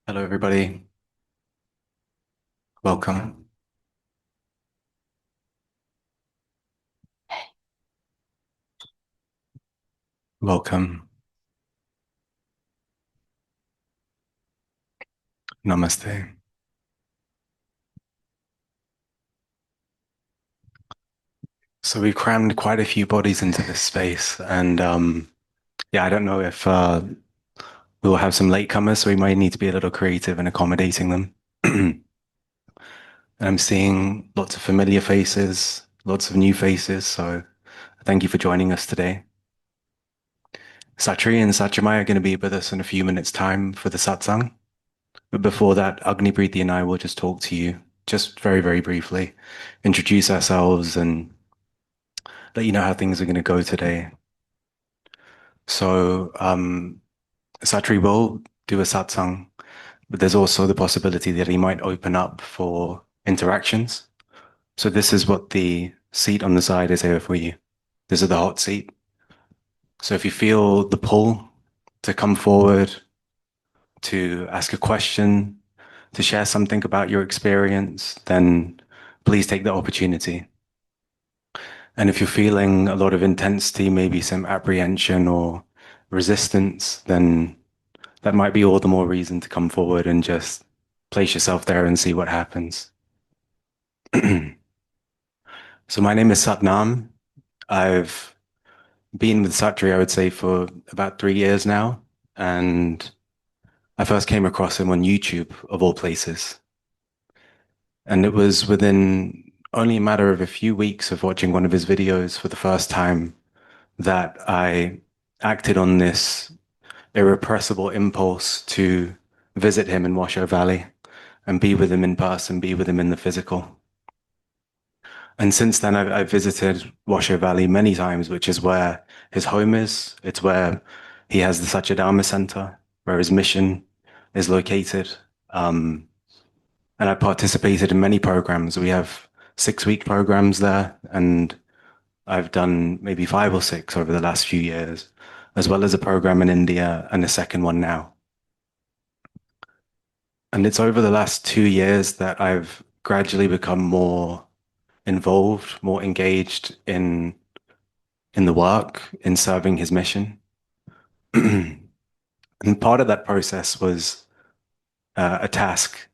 Hello, everybody. Welcome. Welcome. Namaste. So we crammed quite a few bodies into this space, and yeah, I don't know if we'll have some latecomers, so we might need to be a little creative in accommodating them. And I'm seeing lots of familiar faces, lots of new faces, so thank you for joining us today. Sat Shree and Sat Shree are going to be with us in a few minutes' time for the Satsang. But before that, Agni Preeti and I will just talk to you, just very, very briefly, introduce ourselves and let you know how things are going to go today. So, Satri will do a satsang, but there's also the possibility that he might open up for interactions. So this is what the seat on the side is here for you. This is the hot seat. So if you feel the pull to come forward, to ask a question, to share something about your experience, then please take the opportunity. And if you're feeling a lot of intensity, maybe some apprehension or resistance, then that might be all the more reason to come forward and just place yourself there and see what happens. So my name is Satnam. I've been with Satri, I would say, for about 3 years now. And I first came across him on YouTube, of all places. And it was within only a matter of a few weeks of watching one of his videos for the first time that I acted on this irrepressible impulse to visit him in Washoe Valley and be with him in person, be with him in the physical. And since then, I've visited Washoe Valley many times, which is where his home is. It's where he has the Dharma Center, where his mission is located. Um, and I participated in many programs. We have 6-week programs there, and I've done maybe 5 or 6 over the last few years, as well as a program in India and a second one now. And it's over the last 2 years that I've gradually become more involved, more engaged in the work, in serving his mission. And part of that process was a task,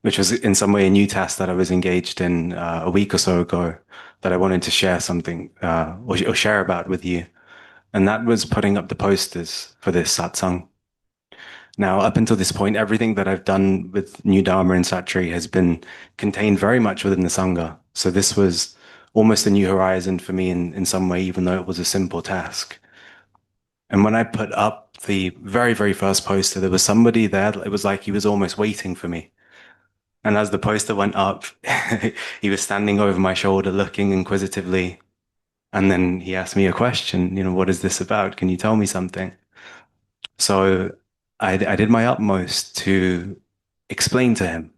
which was in some way a new task that I was engaged in a week or so ago that I wanted to share something or share about with you. And that was putting up the posters for this satsang. Now, up until this point, everything that I've done with New Dharma and Satri has been contained very much within the Sangha. So this was almost a new horizon for me in some way, even though it was a simple task. And when I put up the very, very first poster, there was somebody there. It was like he was almost waiting for me. And as the poster went up, he was standing over my shoulder, looking inquisitively. And then he asked me a question, what is this about? Can you tell me something? So I did my utmost to explain to him.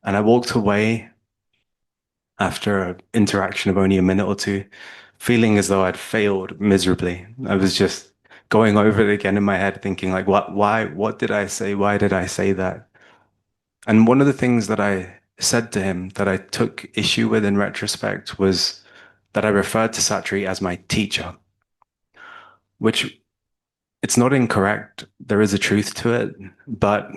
And I walked away after an interaction of only a minute or two, feeling as though I'd failed miserably. I was just going over it again in my head, thinking like, what did I say? Why did I say that? And one of the things that I said to him that I took issue with in retrospect was that I referred to Satri as my teacher, which it's not incorrect. There is a truth to it, but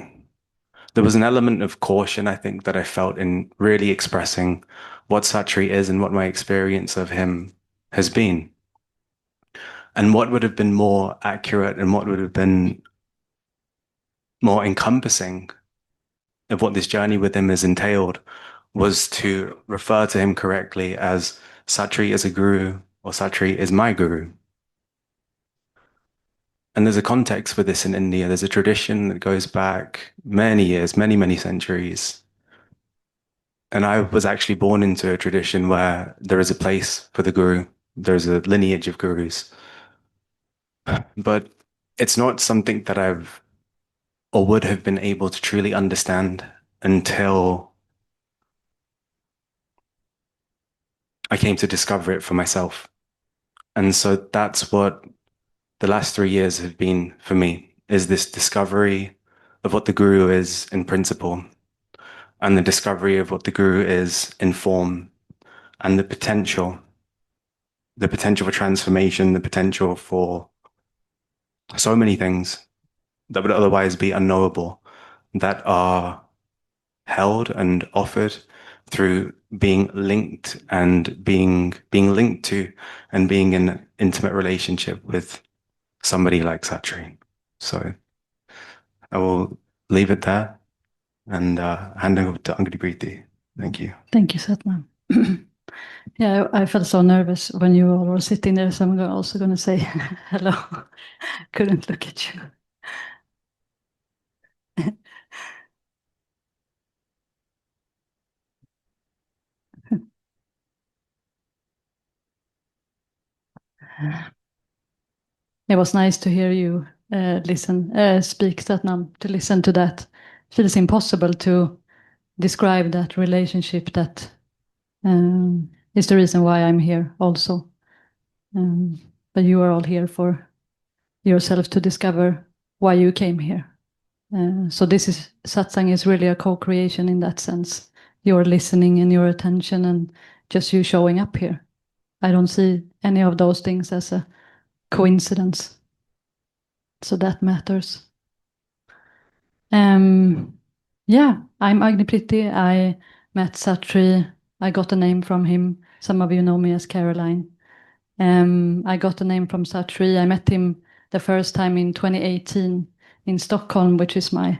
there was an element of caution, I think, that I felt in really expressing what Satri is and what my experience of him has been. And what would have been more accurate and what would have been more encompassing of what this journey with him has entailed was to refer to him correctly as Satri is a guru or Satri is my guru. And there's a context for this in India. There's a tradition that goes back many years, many, many centuries. And I was actually born into a tradition where there is a place for the guru. There's a lineage of gurus. But it's not something that I've or would have been able to truly understand until I came to discover it for myself. And so that's what the last 3 years have been for me, is this discovery of what the guru is in principle, and the discovery of what the guru is in form, and the potential for transformation, the potential for so many things that would otherwise be unknowable, that are held and offered through being linked and being linked to and being in an intimate relationship with somebody like Sat Shree. So I will leave it there and hand over to Angadi. Thank you. Thank you, Satnam. Yeah, I felt so nervous when you all were sitting there, so I'm also going to say hello. Couldn't look at you. It was nice to hear you speak, Satnam, to listen to that. Feels impossible to describe that relationship that is the reason why I'm here also. But you are all here for yourself to discover why you came here. So this is Satsang is really a co-creation in that sense. Your listening and your attention and just you showing up here. I don't see any of those things as a coincidence. So that matters. Yeah, I'm Agnipriti. I met Sat Shree. I got a name from him. Some of you know me as Caroline. I got a name from Sat Shree. I met him the first time in 2018 in Stockholm, which is my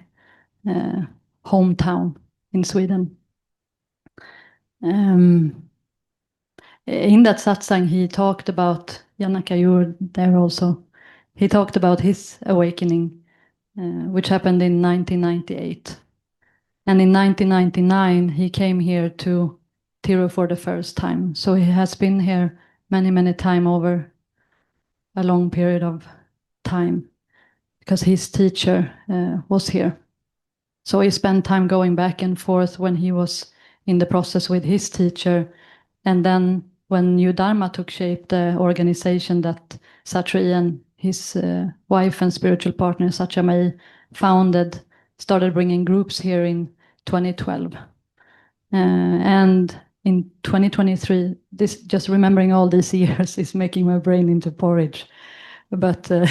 hometown in Sweden. In that satsang, he talked about, Janaka, you were there also. He talked about his awakening, which happened in 1998. And in 1999, he came here to Tiru for the first time. So he has been here many, many times over a long period of time because his teacher was here. So he spent time going back and forth when he was in the process with his teacher. And then when New Dharma took shape, the organization that Sat Shree and his wife and spiritual partner Satyamai founded started bringing groups here in 2012. And in 2023, this just remembering all these years is making my brain into porridge. But so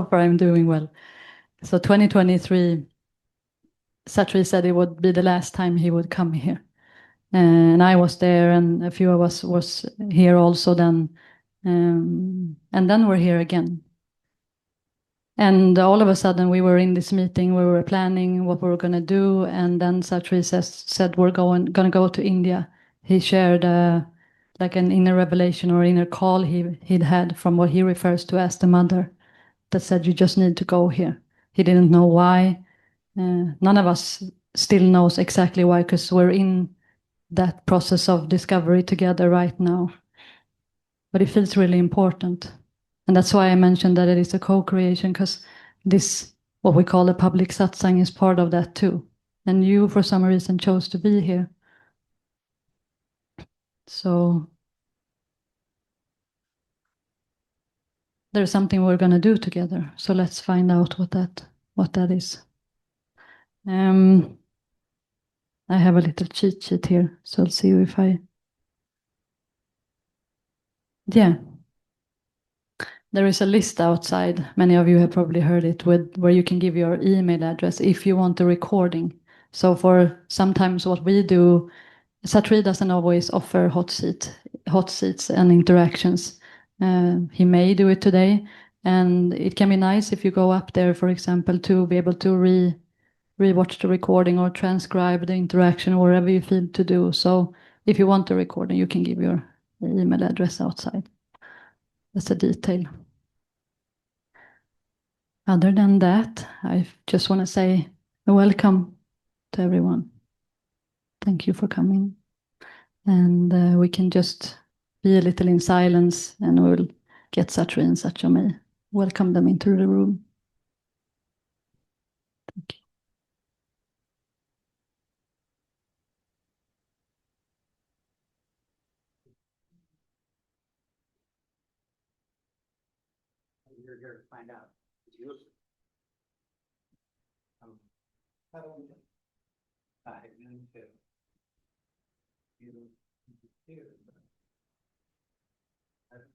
far I'm doing well. So 2023, Sat Shree said it would be the last time he would come here. And I was there, and a few of us was here also then. And then we're here again. And all of a sudden we were in this meeting, we were planning what we were going to do. And then Sat Shree said we're going to go to India. He shared like an inner revelation or inner call he'd had from what he refers to as the mother that said, you just need to go here. He didn't know why. None of us still knows exactly why, because we're in that process of discovery together right now. But it feels really important. And that's why I mentioned that it is a co-creation, because this, what we call a public satsang, is part of that too. And you, for some reason, chose to be here. So there's something we're going to do together. So let's find out what that is. I have a little cheat sheet here, so I'll see if yeah. There is a list outside, many of you have probably heard it, where you can give your email address if you want a recording. So for sometimes what we do, Sat Shree doesn't always offer hot seats and interactions. He may do it today, and it can be nice if you go up there, for example, to be able to re-watch the recording or transcribe the interaction or whatever you feel to do. So if you want a recording, you can give your email address outside. That's a detail. Other than that, I just want to say welcome to everyone. Thank you for coming. And we can just be a little in silence, and we'll get Sat Shree and Satyamai. Welcome them into the room. Thank you. You're here to find out.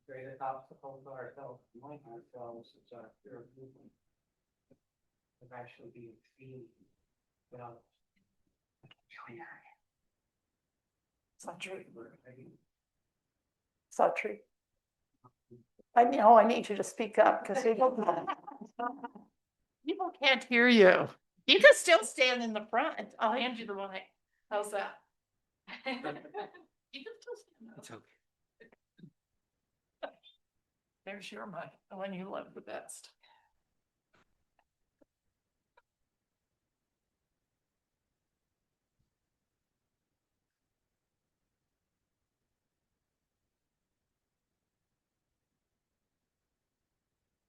Greatest obstacle to ourselves, knowing ourselves, is our fear of movement, of actually being seen without. Sat Shree. Sat Shree. I know, I need you to speak up because people can't hear you. You can still stand in the front. I'll hand you the mic. How's that? You can still stand up. It's okay. There's your mic, the one you love the best.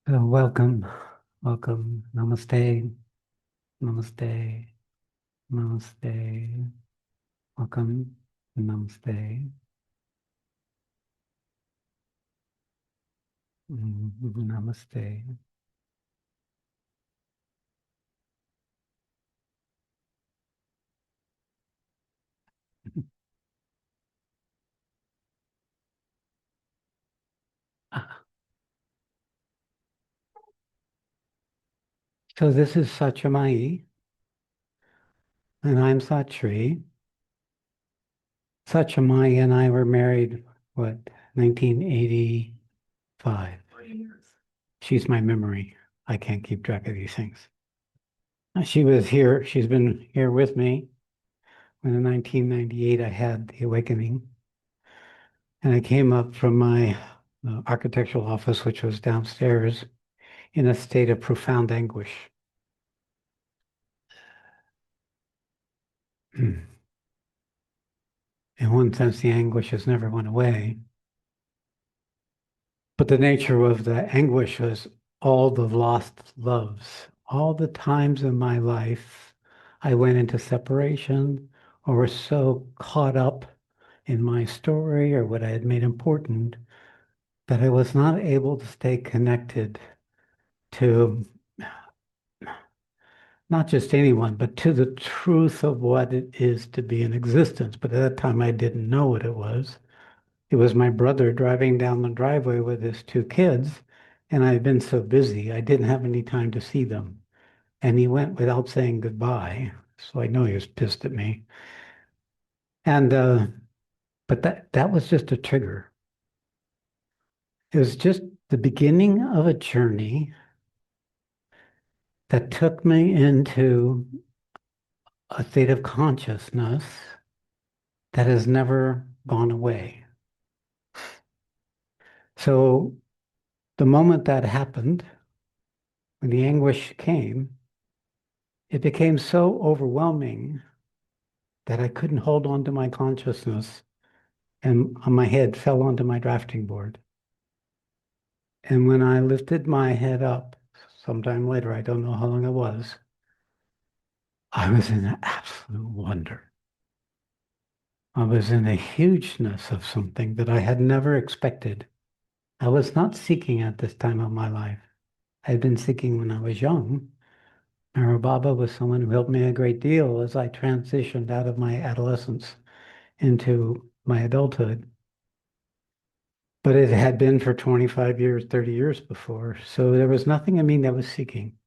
Welcome, welcome, namaste, namaste, namaste, welcome, namaste, namaste. So this is Satchamai, and I'm Sat Shree. Satchamai and I were married, 1985. 3 years. She's my memory. I can't keep track of these things. She was here, she's been here with me when in 1998 I had the awakening. And I came up from my architectural office, which was downstairs, in a state of profound anguish. In one sense, the anguish has never went away. But the nature of the anguish was all the lost loves, all the times in my life I went into separation or was so caught up in my story or what I had made important that I was not able to stay connected to not just anyone, but to the truth of what it is to be in existence. But at that time, I didn't know what it was. It was my brother driving down the driveway with his 2 kids, and I'd been so busy, I didn't have any time to see them. And he went without saying goodbye, so I know he was pissed at me. And but that was just a trigger. It was just the beginning of a journey that took me into a state of consciousness that has never gone away. So the moment that happened, when the anguish came, it became so overwhelming that I couldn't hold on to my consciousness, and my head fell onto my drafting board. And when I lifted my head up, sometime later, I don't know how long it was, I was in absolute wonder. I was in a hugeness of something that I had never expected. I was not seeking at this time of my life. I had been seeking when I was young. Mara Baba was someone who helped me a great deal as I transitioned out of my adolescence into my adulthood. But it had been for 25 years, 30 years before. So there was nothing in me that was seeking.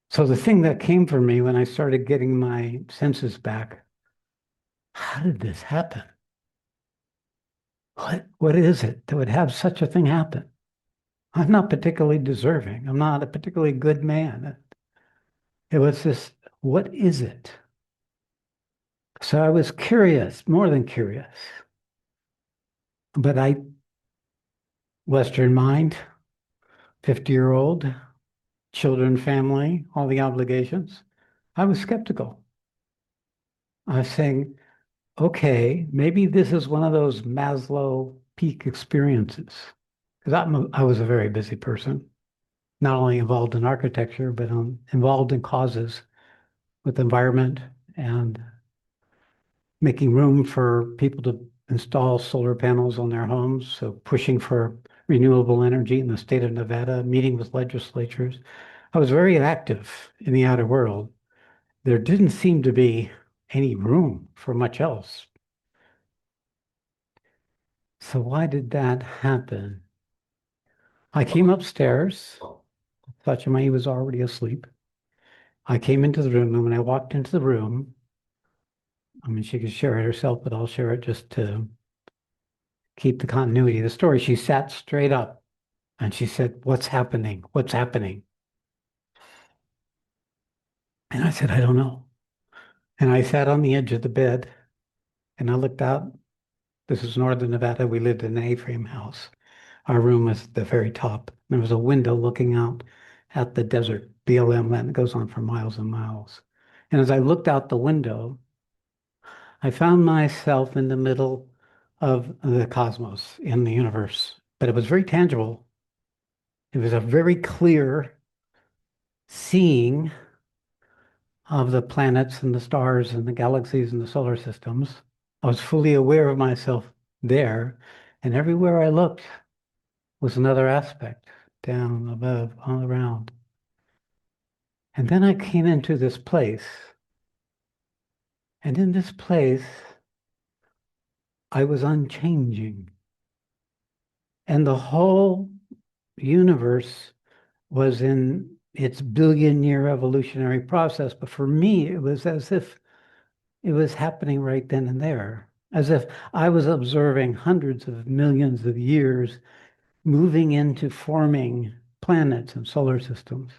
So the thing that came for me when I started getting my senses back, how did this happen? What is it that would have such a thing happen? I'm not particularly deserving. I'm not a particularly good man. It was this, what is it? So I was curious, more than curious. But Western mind, 50-year-old, children, family, all the obligations, I was skeptical. I was saying, okay, maybe this is one of those Maslow peak experiences. Because I was a very busy person, not only involved in architecture, but involved in causes with environment and making room for people to install solar panels on their homes. So pushing for renewable energy in the state of Nevada, meeting with legislatures. I was very active in the outer world, there didn't seem to be any room for much else. So why did that happen? I came upstairs. Satchimai was already asleep. I came into the room, and when I walked into the room, I mean, she could share it herself, but I'll share it just to keep the continuity of the story. She sat straight up and she said, "What's happening? What's happening?" And I said, "I don't know." And I sat on the edge of the bed and I looked out. This is Northern Nevada. We lived in an A-frame house. Our room was at the very top. There was a window looking out at the desert, BLM land that goes on for miles and miles. And as I looked out the window, I found myself in the middle of the cosmos, in the universe, but it was very tangible. It was a very clear seeing of the planets and the stars and the galaxies and the solar systems. I was fully aware of myself there, and everywhere I looked was another aspect, down, above, all around. And then I came into this place, and in this place, I was unchanging. And the whole universe was in its billion-year evolutionary process. But for me, it was as if it was happening right then and there, as if I was observing hundreds of millions of years moving into forming planets and solar systems.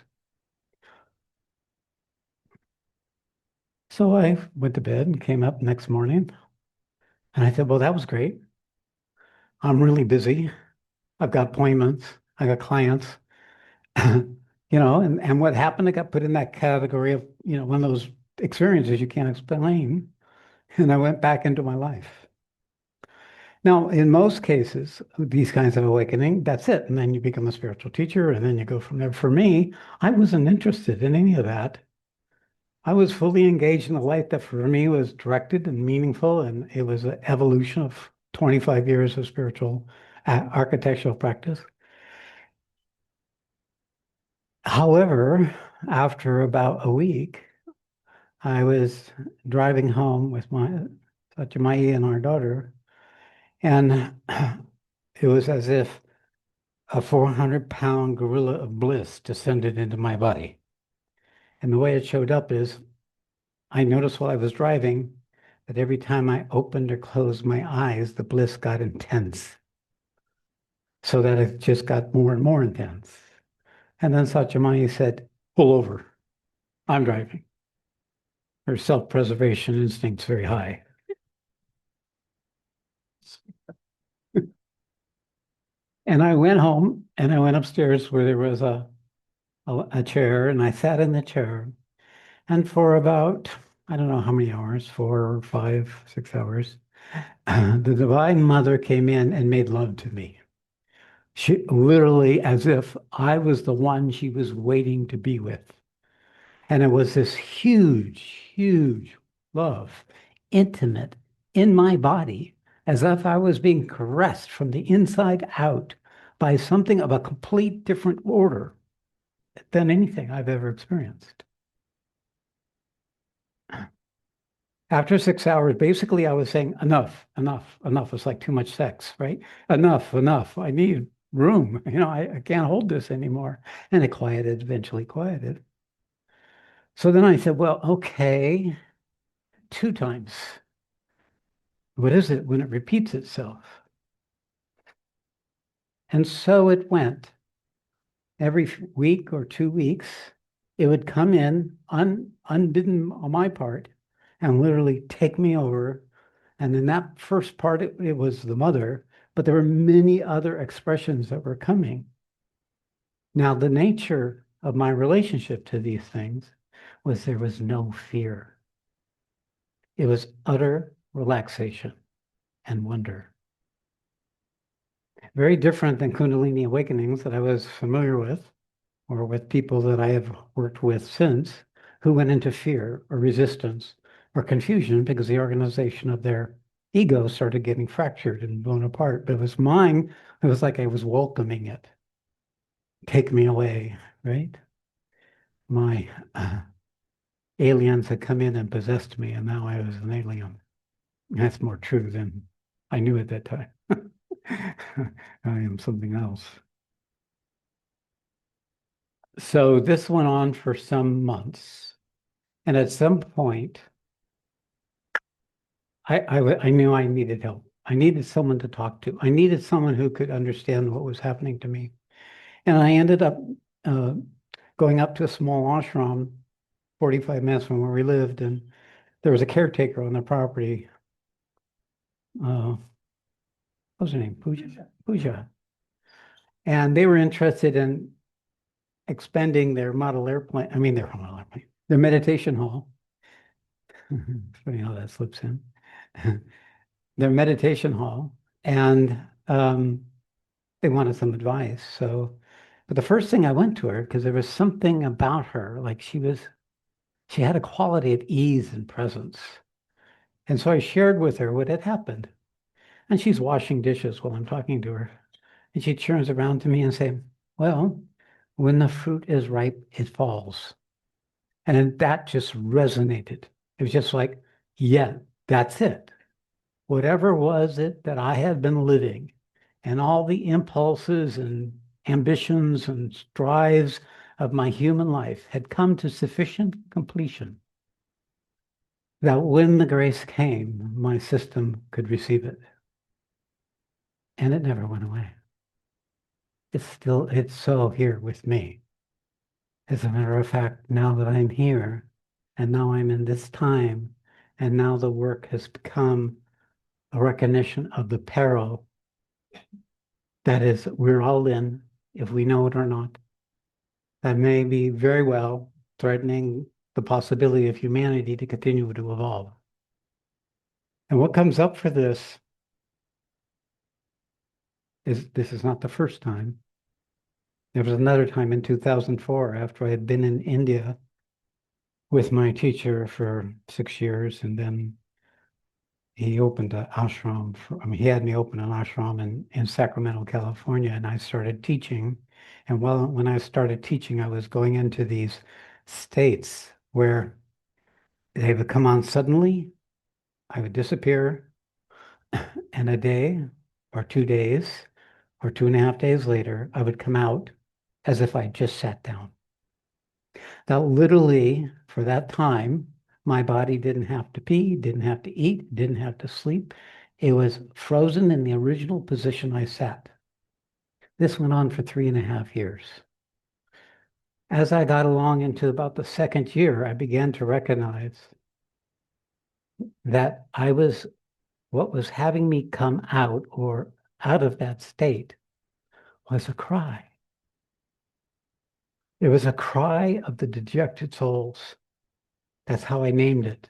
So I went to bed and came up next morning, and I said, well, that was great. I'm really busy. I've got appointments. I got clients. And what happened, I got put in that category of, one of those experiences you can't explain. And I went back into my life. Now, in most cases, these kinds of awakening, that's it. And then you become a spiritual teacher, and then you go from there. For me, I wasn't interested in any of that. I was fully engaged in a life that for me was directed and meaningful, and it was an evolution of 25 years of spiritual architectural practice. However, after about a week, I was driving home with my Satchimai and our daughter, and it was as if a 400-pound gorilla of bliss descended into my body. And the way it showed up is I noticed while I was driving that every time I opened or closed my eyes, the bliss got intense. So that it just got more and more intense. And then Satchimai said, pull over. I'm driving. Her self-preservation instinct's very high. And I went home and I went upstairs where there was a chair, and I sat in the chair. And for about, I don't know how many hours, 4 or 5, 6 hours, the Divine Mother came in and made love to me. She literally, as if I was the one she was waiting to be with. And it was this huge, huge love, intimate in my body, as if I was being caressed from the inside out by something of a complete different order than anything I've ever experienced. After 6 hours, basically I was saying, enough, enough, enough. It's like too much sex, right? Enough, enough. I need room. I can't hold this anymore. And it quieted, eventually quieted. So then I said, well, okay, 2 times. What is it when it repeats itself? And so it went. Every week or 2 weeks, it would come in unbidden on my part and literally take me over. And in that first part, it was the mother, but there were many other expressions that were coming. Now, the nature of my relationship to these things was there was no fear. It was utter relaxation and wonder. Very different than Kundalini awakenings that I was familiar with, or with people that I have worked with since, who went into fear or resistance or confusion because the organization of their ego started getting fractured and blown apart. But it was mine, it was like I was welcoming it. Take me away, right? My aliens had come in and possessed me, and now I was an alien. That's more true than I knew at that time. I am something else. So this went on for some months. And at some point, I knew I needed help. I needed someone to talk to. I needed someone who could understand what was happening to me. And I ended up going up to a small ashram, 45 minutes from where we lived. And there was a caretaker on the property. What was her name? Pooja. And they were interested in expanding their model airplane. I mean, their meditation hall. It's funny how that slips in. Their meditation hall. And they wanted some advice. So, but the first thing I went to her, because there was something about her, like she had a quality of ease and presence. And so I shared with her what had happened. And she's washing dishes while I'm talking to her. And she turns around to me and says, well, when the fruit is ripe, it falls. And that just resonated. It was just like, yeah, that's it. Whatever was it that I had been living, and all the impulses and ambitions and strives of my human life had come to sufficient completion that when the grace came, my system could receive it. And it never went away. It's so here with me. As a matter of fact, now that I'm here, and now I'm in this time, and now the work has become a recognition of the peril that is, we're all in, if we know it or not. That may be very well threatening the possibility of humanity to continue to evolve. And what comes up for this is not the first time. There was another time in 2004 after I had been in India with my teacher for 6 years, and then he opened an ashram. He had me open an ashram in Sacramento, California, and I started teaching. And when I started teaching, I was going into these states where they would come on suddenly, I would disappear, and a day or 2 days or 2.5 days later, I would come out as if I just sat down. That literally, for that time, my body didn't have to pee, didn't have to eat, didn't have to sleep. It was frozen in the original position I sat. This went on for 3.5 years. As I got along into about the second year, I began to recognize that what was having me come out or out of that state was a cry. It was a cry of the dejected souls. That's how I named it.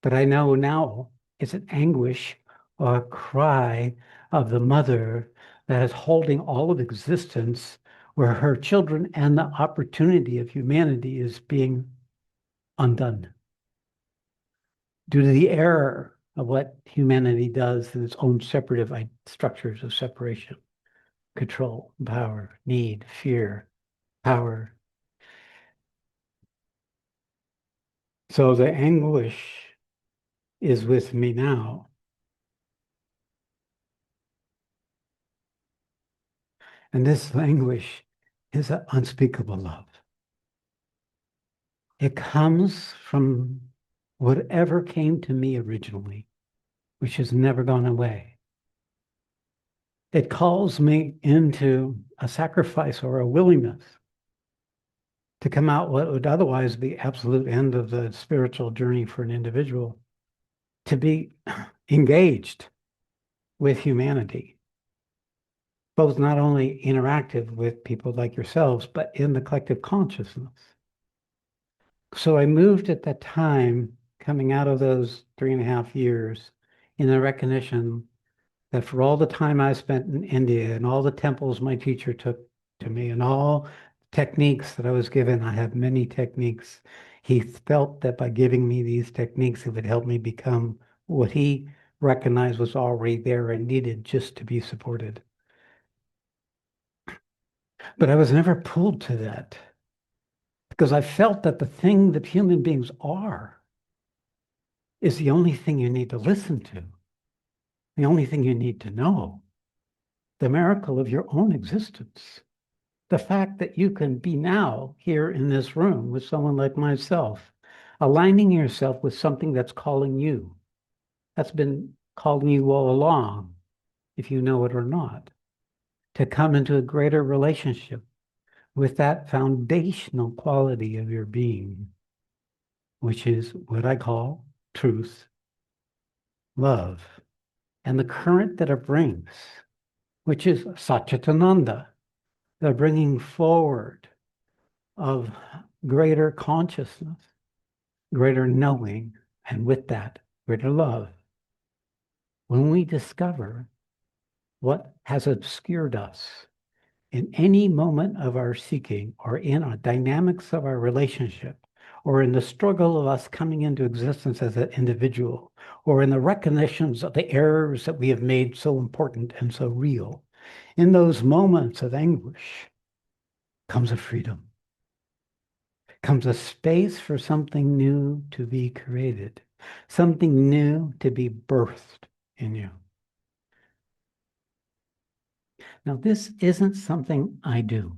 But I know now it's an anguish or a cry of the mother that is holding all of existence, where her children and the opportunity of humanity is being undone due to the error of what humanity does in its own separative structures of separation, control, power, need, fear, power. So the anguish is with me now. And this anguish is an unspeakable love. It comes from whatever came to me originally, which has never gone away. It calls me into a sacrifice or a willingness to come out what would otherwise be absolute end of the spiritual journey for an individual, to be engaged with humanity, both not only interactive with people like yourselves, but in the collective consciousness. So I moved at that time, coming out of those 3.5 years, in the recognition that for all the time I spent in India and all the temples my teacher took to me and all techniques that I was given, I have many techniques. He felt that by giving me these techniques, it would help me become what he recognized was already there and needed just to be supported. But I was never pulled to that because I felt that the thing that human beings are is the only thing you need to listen to, the only thing you need to know, the miracle of your own existence. The fact that you can be now here in this room with someone like myself, aligning yourself with something that's calling you, that's been calling you all along, if you know it or not, to come into a greater relationship with that foundational quality of your being, which is what I call truth, love, and the current that it brings, which is Satchitananda, the bringing forward of greater consciousness, greater knowing, and with that, greater love. When we discover what has obscured us in any moment of our seeking, or in our dynamics of our relationship, or in the struggle of us coming into existence as an individual, or in the recognitions of the errors that we have made so important and so real, in those moments of anguish comes a freedom, comes a space for something new to be created, something new to be birthed in you. Now, this isn't something I do.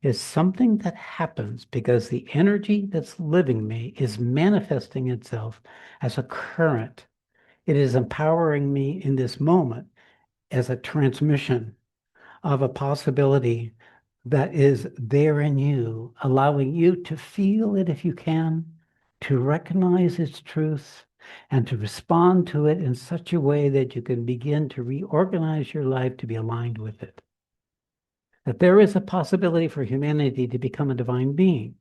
It's something that happens because the energy that's living me is manifesting itself as a current. It is empowering me in this moment as a transmission of a possibility that is there in you, allowing you to feel it if you can, to recognize its truth, and to respond to it in such a way that you can begin to reorganize your life to be aligned with it. That there is a possibility for humanity to become a divine being,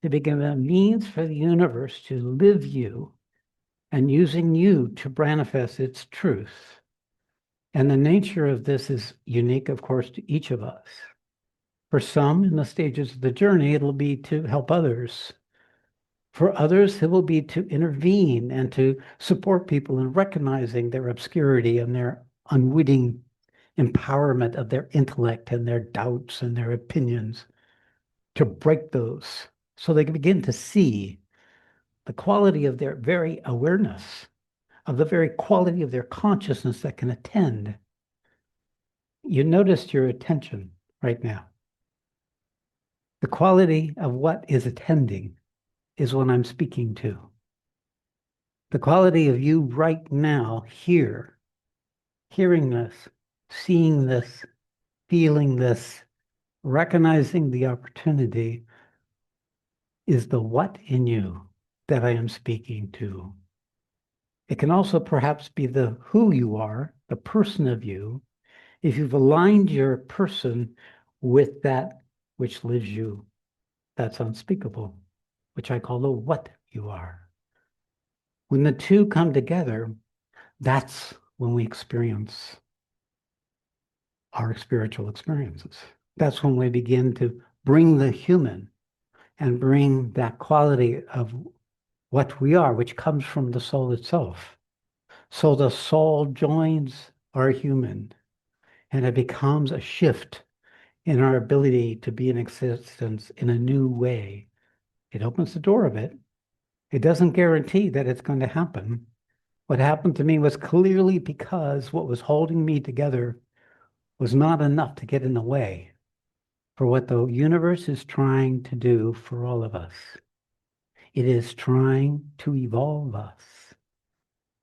to become a means for the universe to live you and using you to manifest its truth. And the nature of this is unique, of course, to each of us. For some, in the stages of the journey, it'll be to help others. For others, it will be to intervene and to support people in recognizing their obscurity and their unwitting empowerment of their intellect and their doubts and their opinions, to break those so they can begin to see the quality of their very awareness, of the very quality of their consciousness that can attend. You noticed your attention right now. The quality of what is attending is what I'm speaking to. The quality of you right now here, hearing this, seeing this, feeling this, recognizing the opportunity is the what in you that I am speaking to. It can also perhaps be the who you are, the person of you, if you've aligned your person with that which lives you. That's unspeakable, which I call the what you are. When the two come together, that's when we experience our spiritual experiences. That's when we begin to bring the human and bring that quality of what we are, which comes from the soul itself. So the soul joins our human, and it becomes a shift in our ability to be in existence in a new way. It opens the door of it. It doesn't guarantee that it's going to happen. What happened to me was clearly because what was holding me together was not enough to get in the way for what the universe is trying to do for all of us. It is trying to evolve us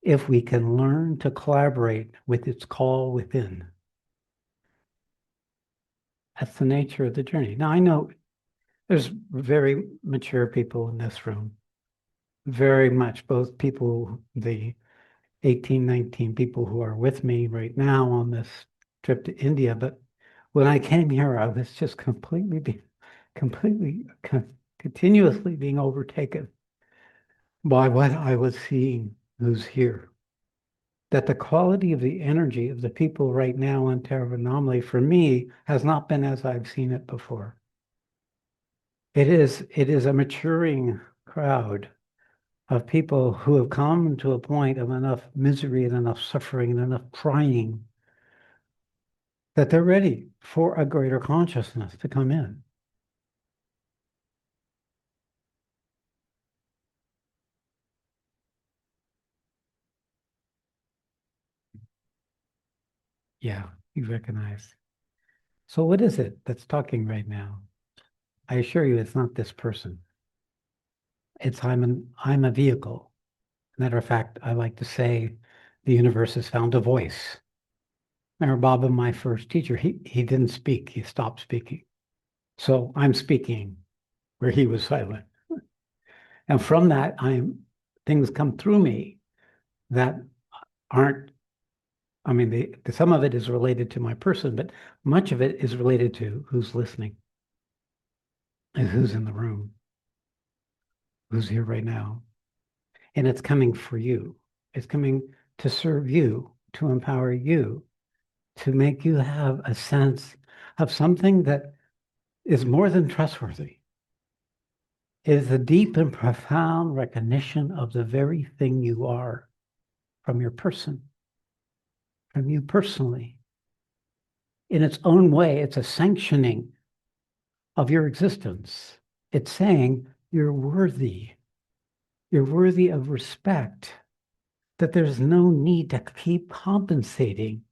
if we can learn to collaborate with its call within. That's the nature of the journey. Now, I know there's very mature people in this room, very much, both people, the 18, 19 people who are with me right now on this trip to India. But when I came here, I was just continuously being overtaken by what I was seeing who's here. That the quality of the energy of the people right now in Tiruvannamalai, for me, has not been as I've seen it before. It is a maturing crowd of people who have come to a point of enough misery and enough suffering and enough crying that they're ready for a greater consciousness to come in. Yeah, you recognize. So what is it that's talking right now? I assure you it's not this person. It's I'm a vehicle. Matter of fact, I like to say the universe has found a voice. Remember Baba, my first teacher, he didn't speak, he stopped speaking. So I'm speaking where he was silent. And from that, things come through me that aren't, I mean, some of it is related to my person, but much of it is related to who's listening and who's in the room, who's here right now. And it's coming for you. It's coming to serve you, to empower you, to make you have a sense of something that is more than trustworthy. It is a deep and profound recognition of the very thing you are from your person, from you personally. In its own way, it's a sanctioning of your existence. It's saying you're worthy. You're worthy of respect, that there's no need to keep compensating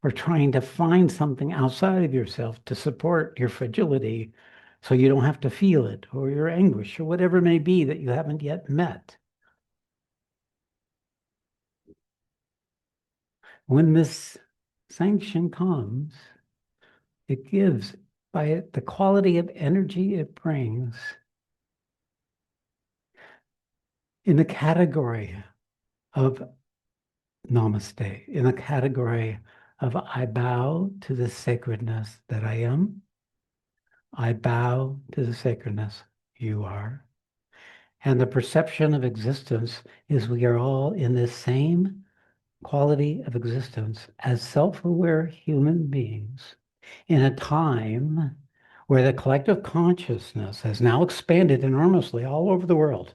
or trying to find something outside of yourself to support your fragility so you don't have to feel it or your anguish or whatever it may be that you haven't yet met. When this sanction comes, it gives, by the quality of energy it brings, in the category of namaste, in the category of I bow to the sacredness that I am. I bow to the sacredness you are. And the perception of existence is we are all in the same quality of existence as self-aware human beings in a time where the collective consciousness has now expanded enormously all over the world.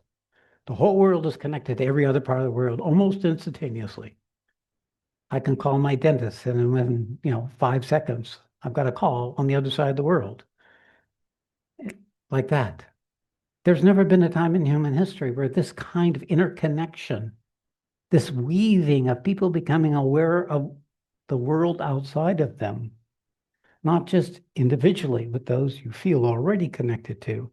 The whole world is connected to every other part of the world almost instantaneously. I can call my dentist, and within 5 seconds, I've got a call on the other side of the world. Like that. There's never been a time in human history where this kind of interconnection, this weaving of people becoming aware of the world outside of them, not just individually with those you feel already connected to,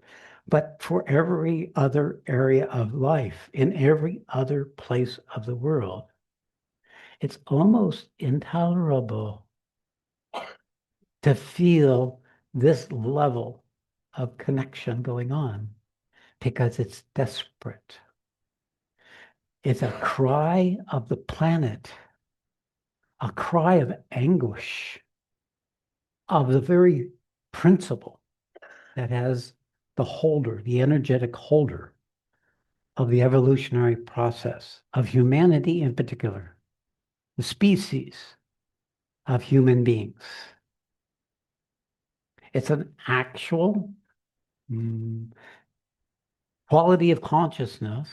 but for every other area of life, in every other place of the world. It's almost intolerable to feel this level of connection going on because it's desperate. It's a cry of the planet, a cry of anguish, of the very principle that has the holder, the energetic holder of the evolutionary process of humanity in particular, the species of human beings. It's an actual quality of consciousness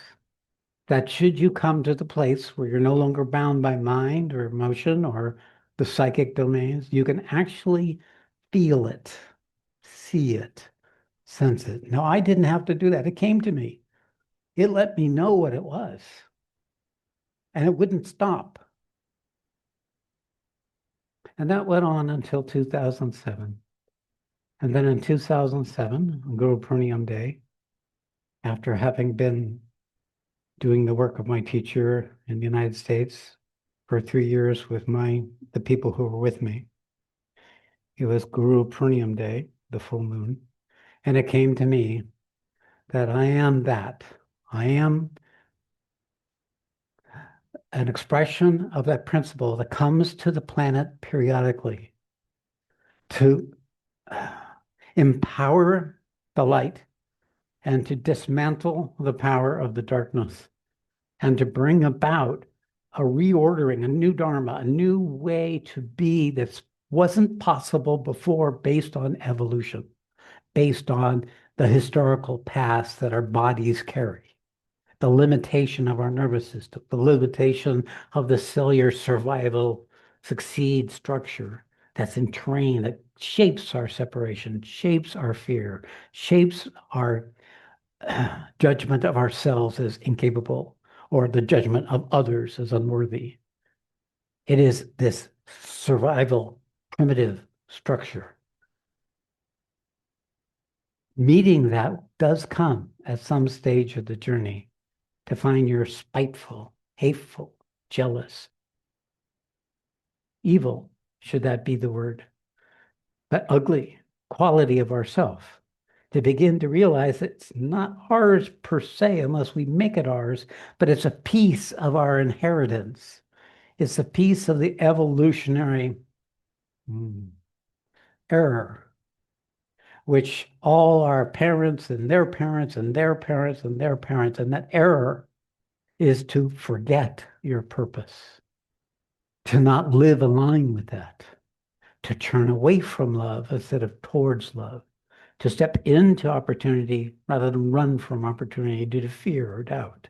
that should you come to the place where you're no longer bound by mind or emotion or the psychic domains, you can actually feel it, see it, sense it. Now, I didn't have to do that. It came to me. It let me know what it was. And it wouldn't stop. And that went on until 2007. And then in 2007, on Guru Purniyam Day, after having been doing the work of my teacher in the United States for 3 years with the people who were with me, it was Guru Purniyam Day, the full moon, and it came to me that I am that. I am an expression of that principle that comes to the planet periodically to empower the light and to dismantle the power of the darkness and to bring about a reordering, a new Dharma, a new way to be that wasn't possible before based on evolution, based on the historical past that our bodies carry, the limitation of our nervous system, the limitation of the cellular survival succeed structure that's entrained, that shapes our separation, shapes our fear, shapes our judgment of ourselves as incapable or the judgment of others as unworthy. It is this survival, primitive structure. Meeting that does come at some stage of the journey to find you're spiteful, hateful, jealous, evil, should that be the word, but ugly quality of ourself. To begin to realize it's not ours per se unless we make it ours, but it's a piece of our inheritance. It's a piece of the evolutionary error, which all our parents and their parents and their parents and their parents, and that error is to forget your purpose, to not live aligned with that, to turn away from love instead of towards love, to step into opportunity rather than run from opportunity due to fear or doubt.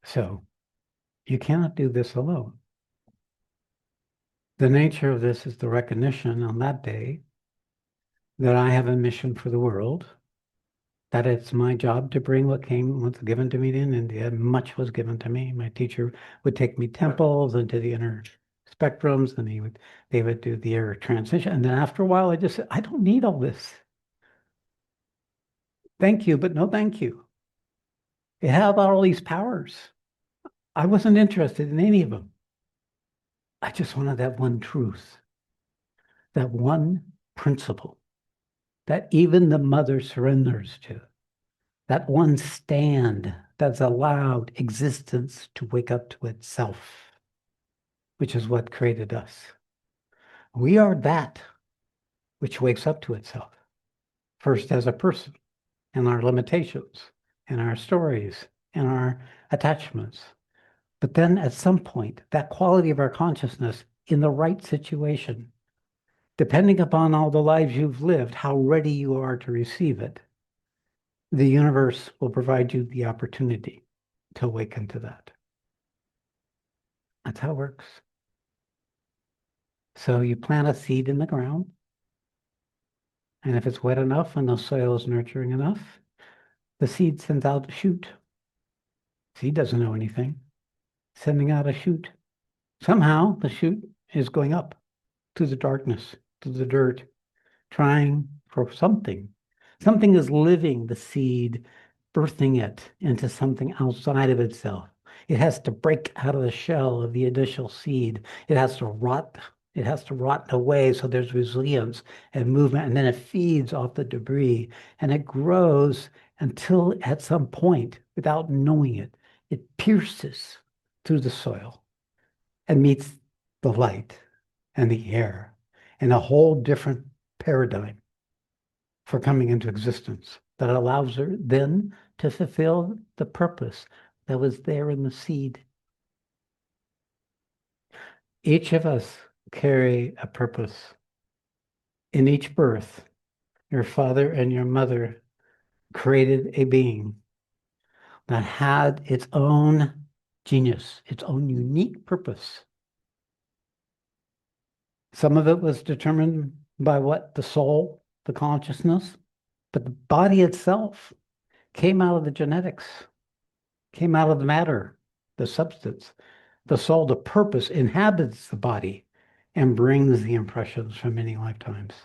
So you cannot do this alone. The nature of this is the recognition on that day that I have a mission for the world, that it's my job to bring what was given to me in India. Much was given to me. My teacher would take me temples into the inner spectrums, and they would do the air transition. And then after a while, I just said, I don't need all this. Thank you, but no thank you. It had all these powers. I wasn't interested in any of them. I just wanted that one truth, that one principle that even the mother surrenders to, that one stand that's allowed existence to wake up to itself, which is what created us. We are that which wakes up to itself, first as a person, and our limitations, and our stories, and our attachments. But then at some point, that quality of our consciousness in the right situation, depending upon all the lives you've lived, how ready you are to receive it, the universe will provide you the opportunity to awaken to that. That's how it works. So you plant a seed in the ground, and if it's wet enough and the soil is nurturing enough, the seed sends out a shoot. Seed doesn't know anything. Sending out a shoot. Somehow the shoot is going up to the darkness, to the dirt, trying for something. Something is living the seed, birthing it into something outside of itself. It has to break out of the shell of the initial seed. It has to rot. It has to rot away so there's resilience and movement, and then it feeds off the debris, and it grows until at some point, without knowing it, it pierces through the soil and meets the light and the air and a whole different paradigm for coming into existence that allows her then to fulfill the purpose that was there in the seed. Each of us carry a purpose. In each birth, your father and your mother created a being that had its own genius, its own unique purpose. Some of it was determined by what the soul, the consciousness, but the body itself came out of the genetics, came out of the matter, the substance. The soul, the purpose, inhabits the body and brings the impressions from many lifetimes.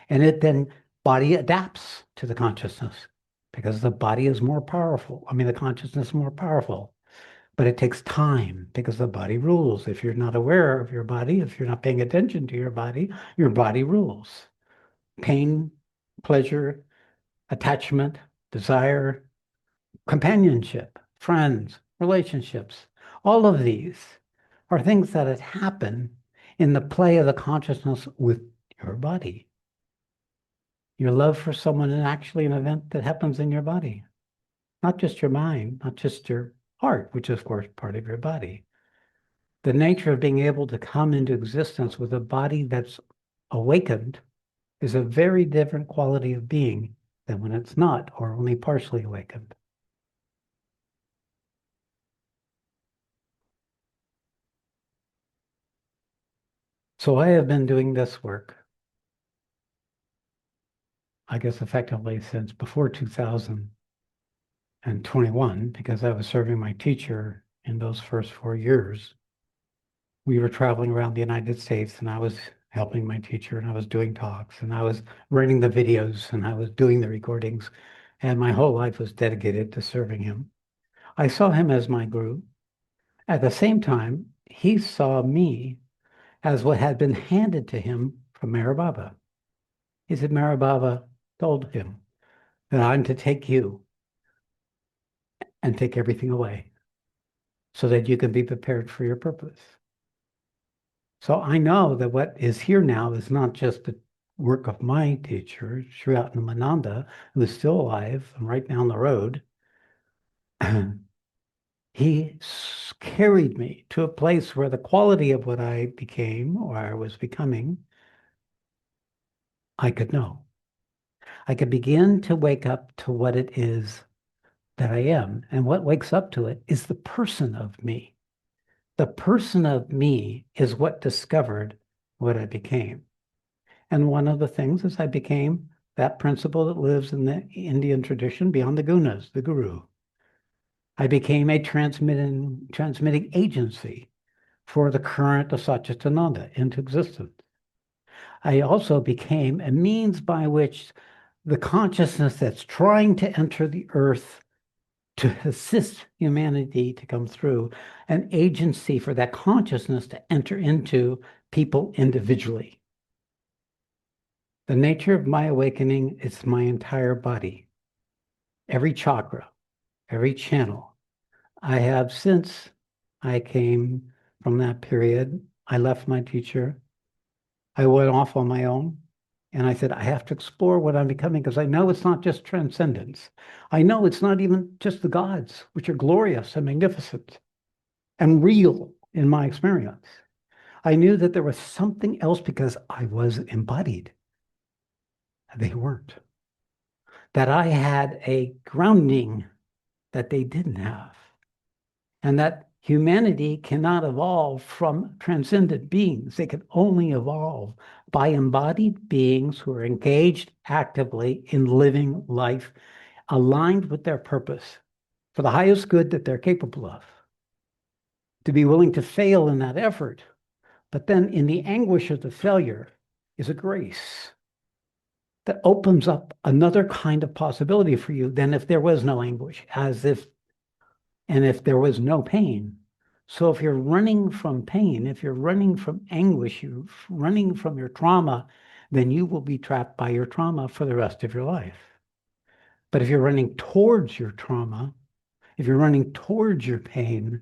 And it then, body adapts to the consciousness because the body is more powerful. I mean, the consciousness is more powerful. But it takes time because the body rules. If you're not aware of your body, if you're not paying attention to your body rules. Pain, pleasure, attachment, desire, companionship, friends, relationships. All of these are things that happen in the play of the consciousness with your body. Your love for someone is actually an event that happens in your body, not just your mind, not just your heart, which is, of course, part of your body. The nature of being able to come into existence with a body that's awakened is a very different quality of being than when it's not or only partially awakened. So I have been doing this work, I guess, effectively since before 2021, because I was serving my teacher in those first 4 years, we were traveling around the United States, and I was helping my teacher, and I was doing talks, and I was writing the videos, and I was doing the recordings, and my whole life was dedicated to serving him. I saw him as my guru. At the same time, he saw me as what had been handed to him from Meher Baba. He said, Meher Baba told him that I'm to take you and take everything away so that you can be prepared for your purpose. So I know that what is here now is not just the work of my teacher, Sri Atmananda, who is still alive and right down the road. He carried me to a place where the quality of what I became or I was becoming, I could know. I could begin to wake up to what it is that I am. And what wakes up to it is the person of me. The person of me is what discovered what I became. And one of the things is I became that principle that lives in the Indian tradition beyond the gunas, the guru. I became a transmitting agency for the current of Satchitananda into existence. I also became a means by which the consciousness that's trying to enter the earth to assist humanity to come through, an agency for that consciousness to enter into people individually. The nature of my awakening is my entire body, every chakra, every channel. I have, since I came from that period, I left my teacher. I went off on my own. And I said, I have to explore what I'm becoming because I know it's not just transcendence. I know it's not even just the gods, which are glorious and magnificent and real in my experience. I knew that there was something else because I was embodied. They weren't. That I had a grounding that they didn't have. And that humanity cannot evolve from transcendent beings. They can only evolve by embodied beings who are engaged actively in living life, aligned with their purpose for the highest good that they're capable of. To be willing to fail in that effort, but then in the anguish of the failure is a grace that opens up another kind of possibility for you than if there was no anguish, and if there was no pain. So if you're running from pain, if you're running from anguish, you're running from your trauma, then you will be trapped by your trauma for the rest of your life. But if you're running towards your trauma, if you're running towards your pain,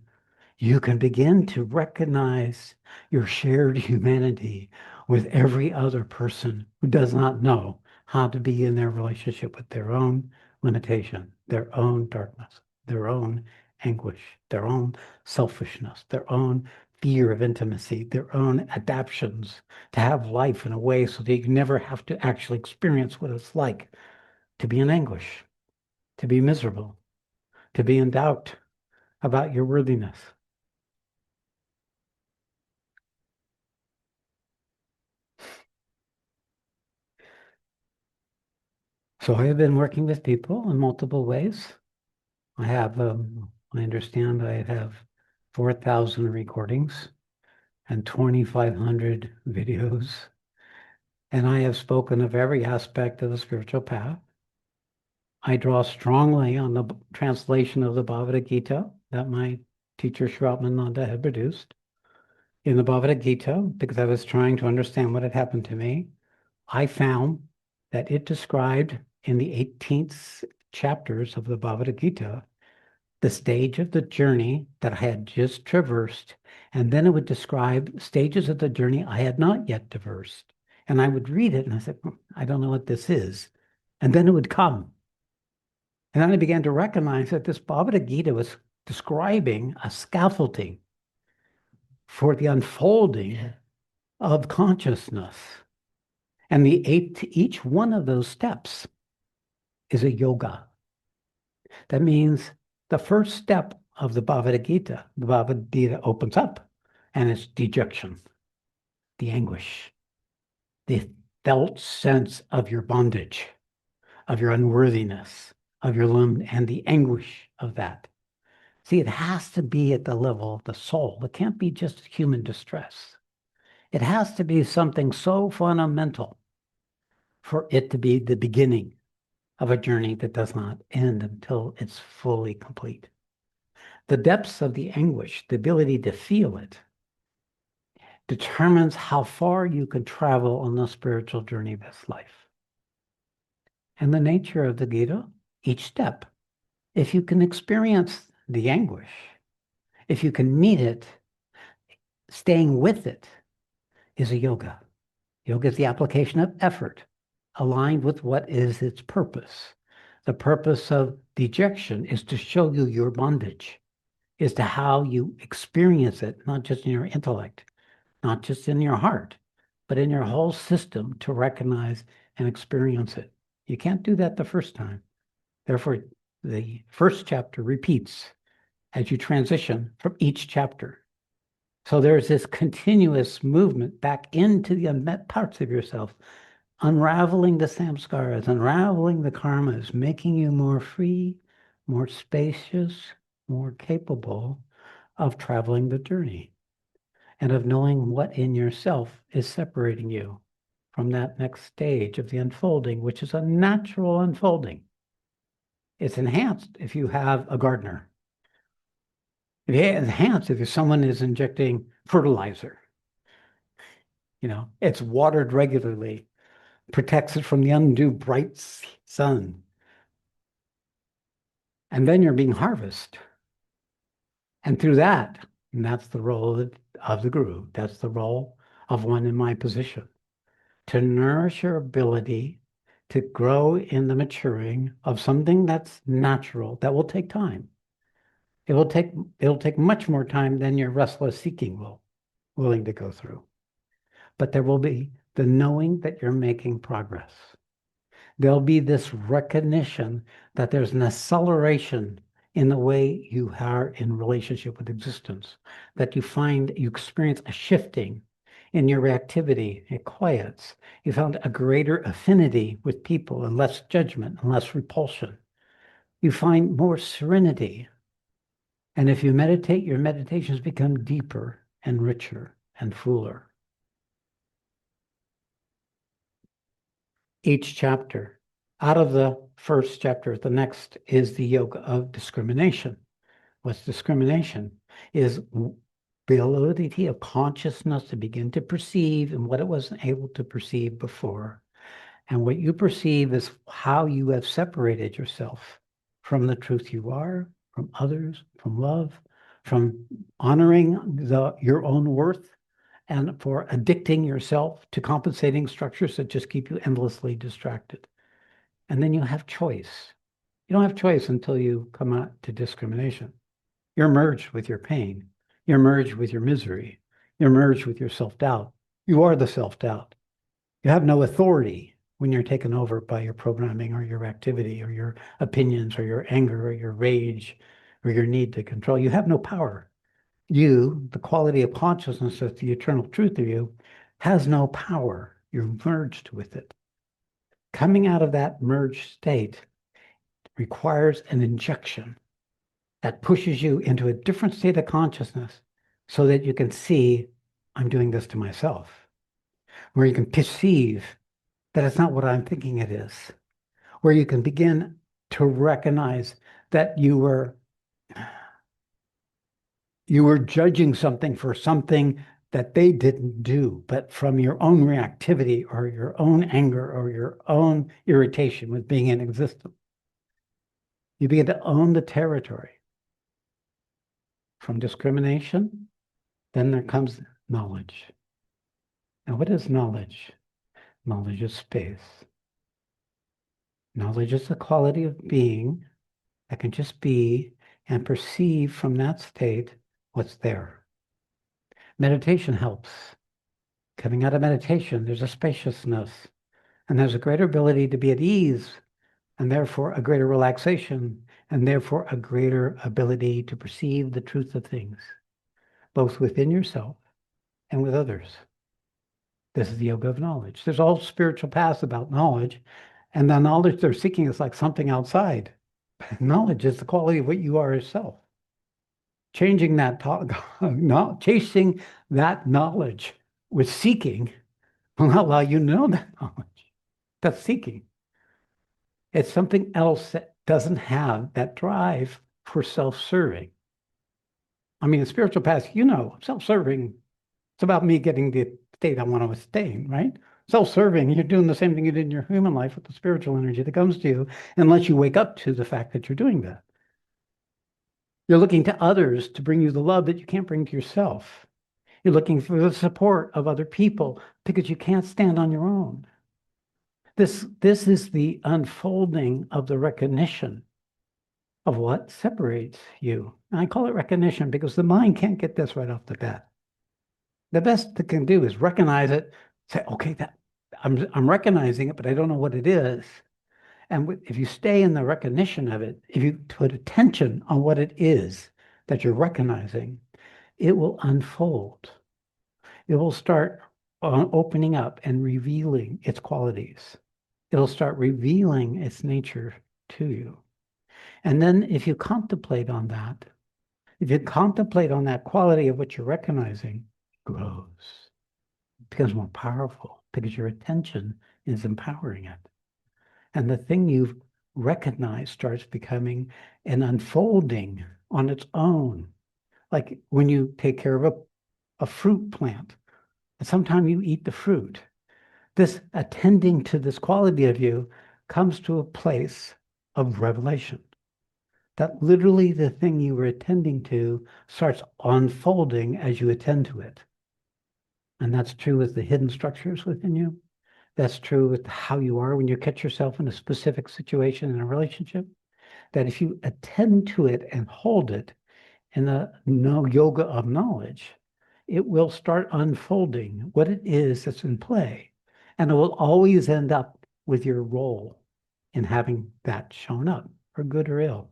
you can begin to recognize your shared humanity with every other person who does not know how to be in their relationship with their own limitation, their own darkness, their own anguish, their own selfishness, their own fear of intimacy, their own adaptations to have life in a way so that you never have to actually experience what it's like to be in anguish, to be miserable, to be in doubt about your worthiness. So I have been working with people in multiple ways. I have, I understand I have 4,000 recordings and 2,500 videos. And I have spoken of every aspect of the spiritual path. I draw strongly on the translation of the Bhagavad Gita that my teacher Sri Atmananda had produced. In the Bhagavad Gita, because I was trying to understand what had happened to me, I found that it described in the 18th chapters of the Bhagavad Gita the stage of the journey that I had just traversed, and then it would describe stages of the journey I had not yet traversed. And I would read it and I said, I don't know what this is. And then it would come. And then I began to recognize that this Bhagavad Gita was describing a scaffolding for the unfolding of consciousness. And each one of those steps is a yoga. That means the first step of the Bhagavad Gita opens up, and it's dejection, the anguish, the felt sense of your bondage, of your unworthiness, of your limb, and the anguish of that. See, it has to be at the level of the soul. It can't be just human distress. It has to be something so fundamental for it to be the beginning of a journey that does not end until it's fully complete. The depths of the anguish, the ability to feel it, determines how far you can travel on the spiritual journey of this life. And the nature of the Gita, each step, if you can experience the anguish, if you can meet it, staying with it is a yoga. Yoga is the application of effort aligned with what is its purpose. The purpose of dejection is to show you your bondage, is to how you experience it, not just in your intellect, not just in your heart, but in your whole system to recognize and experience it. You can't do that the first time. Therefore, the first chapter repeats as you transition from each chapter. So there's this continuous movement back into the unmet parts of yourself, unraveling the samskaras, unraveling the karmas, making you more free, more spacious, more capable of traveling the journey and of knowing what in yourself is separating you from that next stage of the unfolding, which is a natural unfolding. It's enhanced if you have a gardener. It's enhanced if someone is injecting fertilizer. It's watered regularly, protects it from the undue bright sun. And then you're being harvested. And through that, and that's the role of the guru, that's the role of one in my position, to nourish your ability to grow in the maturing of something that's natural, that will take time. It'll take much more time than your restless seeking willing to go through. But there will be the knowing that you're making progress. There'll be this recognition that there's an acceleration in the way you are in relationship with existence, that you experience a shifting in your reactivity. It quiets. You found a greater affinity with people and less judgment and less repulsion. You find more serenity. And if you meditate, your meditations become deeper and richer and fuller. Each chapter, out of the first chapter, the next is the yoga of discrimination. What's discrimination? Is the ability of consciousness to begin to perceive and what it wasn't able to perceive before. And what you perceive is how you have separated yourself from the truth you are, from others, from love, from honoring your own worth, and for addicting yourself to compensating structures that just keep you endlessly distracted. And then you have choice. You don't have choice until you come out to discrimination. You're merged with your pain. You're merged with your misery. You're merged with your self-doubt. You are the self-doubt. You have no authority when you're taken over by your programming or your activity or your opinions or your anger or your rage or your need to control. You have no power. You, the quality of consciousness of the eternal truth of you, has no power. You're merged with it. Coming out of that merged state requires an injection that pushes you into a different state of consciousness so that you can see, I'm doing this to myself, where you can perceive that it's not what I'm thinking it is, where you can begin to recognize that you were judging something for something that they didn't do, but from your own reactivity or your own anger or your own irritation with being in existence. You begin to own the territory. From discrimination, then there comes knowledge. Now, what is knowledge? Knowledge is space. Knowledge is the quality of being that can just be and perceive from that state what's there. Meditation helps. Coming out of meditation, there's a spaciousness, and there's a greater ability to be at ease, and therefore a greater relaxation, and therefore a greater ability to perceive the truth of things, both within yourself and with others. This is the yoga of knowledge. There's all spiritual paths about knowledge, and the knowledge they're seeking is like something outside. Knowledge is the quality of what you are yourself. changing that not chasing that knowledge with seeking will not allow you to know that knowledge. That's seeking. It's something else that doesn't have that drive for self-serving. I mean, the spiritual path, self-serving, it's about me getting the state I want to attain, right? Self-serving, you're doing the same thing you did in your human life with the spiritual energy that comes to you, unless you wake up to the fact that you're doing that. You're looking to others to bring you the love that you can't bring to yourself. You're looking for the support of other people because you can't stand on your own. This is the unfolding of the recognition of what separates you. And I call it recognition because the mind can't get this right off the bat. The best it can do is recognize it, say, okay, that I'm recognizing it, but I don't know what it is. And if you stay in the recognition of it, if you put attention on what it is that you're recognizing, it will unfold. It will start opening up and revealing its qualities. It'll start revealing its nature to you. And then if you contemplate on that, if you contemplate on that quality of what you're recognizing, it grows. It becomes more powerful because your attention is empowering it. And the thing you've recognized starts becoming an unfolding on its own. Like when you take care of a fruit plant, and sometimes you eat the fruit. This attending to this quality of you comes to a place of revelation. That literally the thing you were attending to starts unfolding as you attend to it. And that's true with the hidden structures within you. That's true with how you are when you catch yourself in a specific situation in a relationship. That if you attend to it and hold it in the yoga of knowledge, it will start unfolding what it is that's in play. And it will always end up with your role in having that shown up, for good or ill.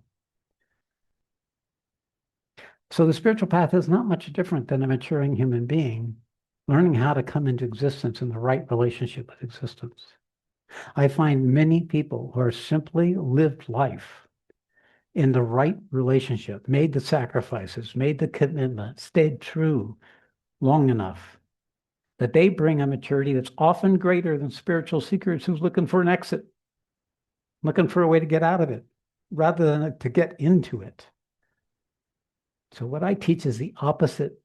So the spiritual path is not much different than a maturing human being learning how to come into existence in the right relationship with existence. I find many people who are simply lived life in the right relationship, made the sacrifices, made the commitment, stayed true long enough, that they bring a maturity that's often greater than spiritual seekers who's looking for an exit, looking for a way to get out of it, rather than to get into it. So what I teach is the opposite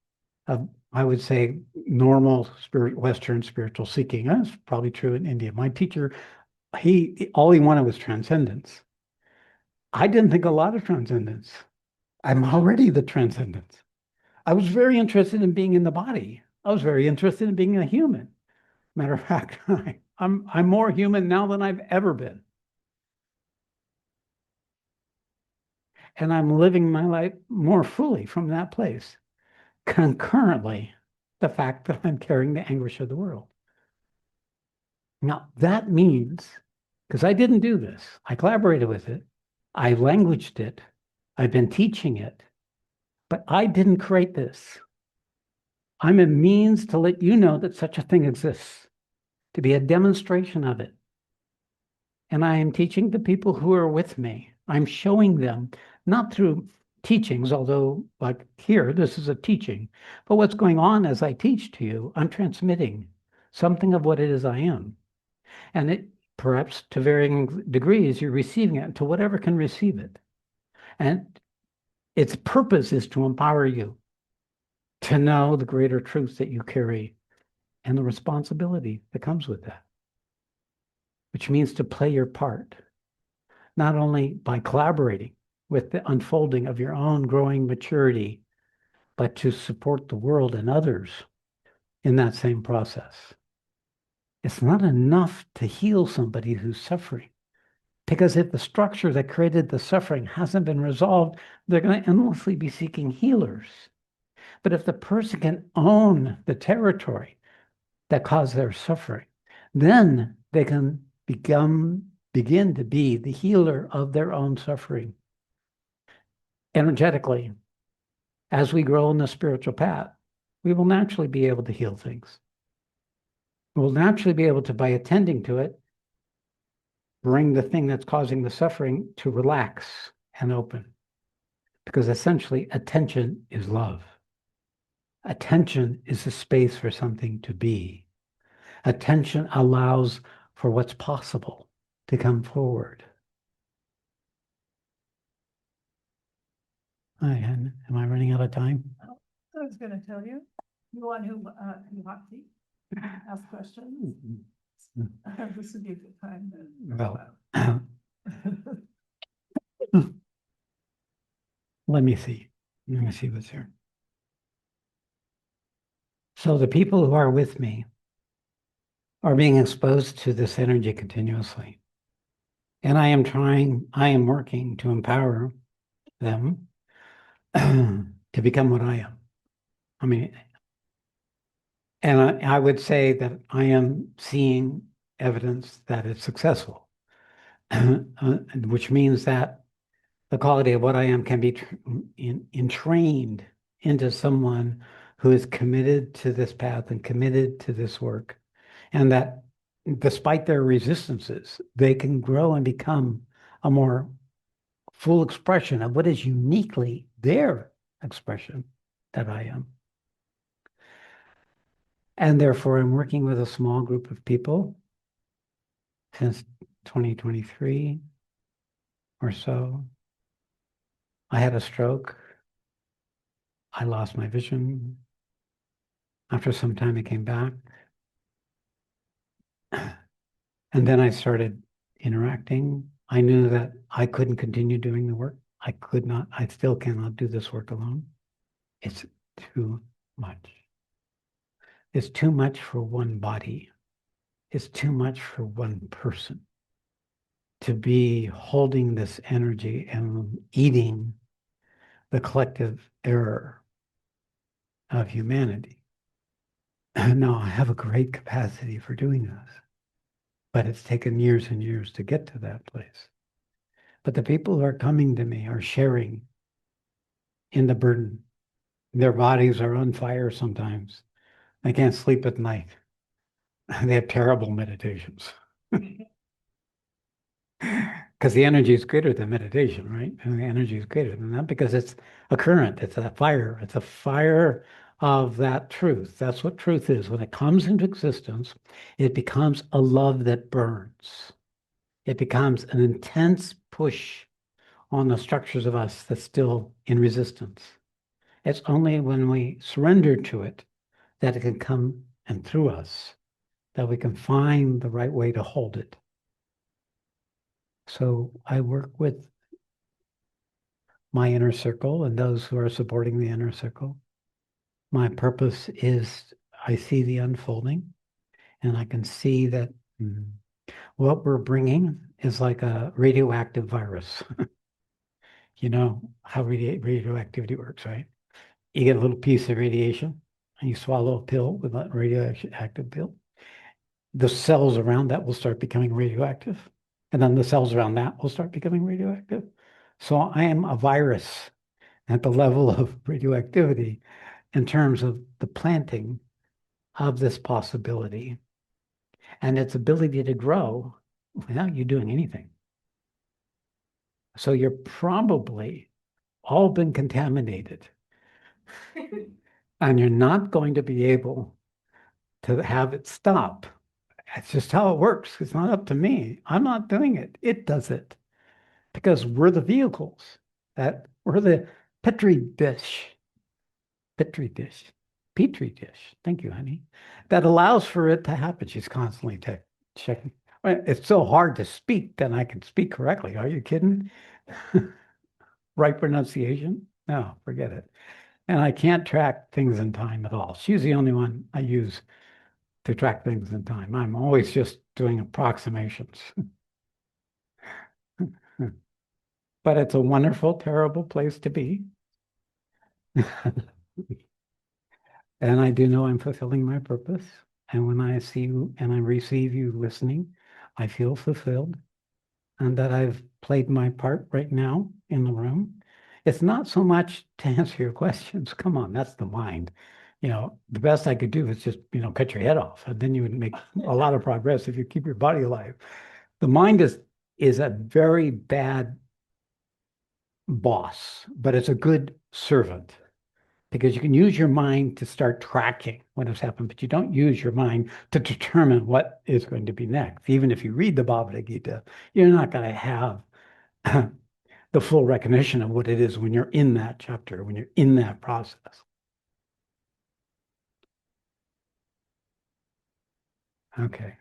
of, I would say, normal Western spiritual seeking. That's probably true in India. My teacher, all he wanted was transcendence. I didn't think a lot of transcendence. I'm already the transcendence. I was very interested in being in the body. I was very interested in being a human. Matter of fact, I'm more human now than I've ever been. And I'm living my life more fully from that place. Concurrently, the fact that I'm carrying the anguish of the world. Now, that means, because I didn't do this, I collaborated with it, I languaged it, I've been teaching it, but I didn't create this. I'm a means to let you know that such a thing exists, to be a demonstration of it. And I am teaching the people who are with me. I'm showing them, not through teachings, although like here, this is a teaching, but what's going on as I teach to you, I'm transmitting something of what it is I am. And it, perhaps to varying degrees, you're receiving it to whatever can receive it. And its purpose is to empower you to know the greater truth that you carry and the responsibility that comes with that, which means to play your part, not only by collaborating with the unfolding of your own growing maturity, but to support the world and others in that same process. It's not enough to heal somebody who's suffering, because if the structure that created the suffering hasn't been resolved, they're going to endlessly be seeking healers. But if the person can own the territory that caused their suffering, then they can begin to be the healer of their own suffering. Energetically, as we grow in the spiritual path, we will naturally be able to heal things. We'll naturally be able to, by attending to it, bring the thing that's causing the suffering to relax and open. because essentially attention is love. Attention is a space for something to be. Attention allows for what's possible to come forward. Hi, Ann. Am I running out of time? I was gonna tell you, you want who hot seat, ask questions. This would be a good time. Well, let me see. Let me see what's here. So the people who are with me are being exposed to this energy continuously. And I am working to empower them to become what I am. I mean, and I would say that I am seeing evidence that it's successful, which means that the quality of what I am can be entrained into someone who is committed to this path and committed to this work. And that despite their resistances, they can grow and become a more full expression of what is uniquely their expression that I am. And therefore, I'm working with a small group of people since 2023 or so. I had a stroke. I lost my vision. After some time, it came back. And then I started interacting. I knew that I couldn't continue doing the work. I still cannot do this work alone. It's too much. It's too much for one body. It's too much for one person to be holding this energy and eating the collective error of humanity. Now, I have a great capacity for doing this, but it's taken years and years to get to that place. But the people who are coming to me are sharing in the burden. Their bodies are on fire sometimes. They can't sleep at night. They have terrible meditations. Because the energy is greater than meditation, right? And the energy is greater than that because it's a current, it's a fire. It's a fire of that truth. That's what truth is. When it comes into existence, it becomes a love that burns. It becomes an intense push on the structures of us that's still in resistance. It's only when we surrender to it that it can come and through us, that we can find the right way to hold it. So I work with my inner circle and those who are supporting the inner circle. My purpose is I see the unfolding and I can see that what we're bringing is like a radioactive virus. You know how radioactivity works, right? You get a little piece of radiation and you swallow a pill with that radioactive pill. The cells around that will start becoming radioactive. And then the cells around that will start becoming radioactive. So I am a virus at the level of radioactivity in terms of the planting of this possibility and its ability to grow without you doing anything. So you're probably all been contaminated and you're not going to be able to have it stop. That's just how it works. It's not up to me. I'm not doing it. It does it because we're the vehicles, that we're the petri dish. Petri dish. Thank you, honey. That allows for it to happen. She's constantly checking. It's so hard to speak, then I can speak correctly. Are you kidding? Right pronunciation? No, forget it. And I can't track things in time at all. She's the only one I use to track things in time. I'm always just doing approximations. But it's a wonderful, terrible place to be. And I do know I'm fulfilling my purpose. And when I see you and I receive you listening, I feel fulfilled and that I've played my part right now in the room. It's not so much to answer your questions. Come on, that's the mind. You know, the best I could do is just, cut your head off. And then you would make a lot of progress if you keep your body alive. The mind is a very bad boss, but it's a good servant because you can use your mind to start tracking what has happened, but you don't use your mind to determine what is going to be next. Even if you read the Bhagavad Gita, you're not going to have the full recognition of what it is when you're in that chapter, when you're in that process. Okay.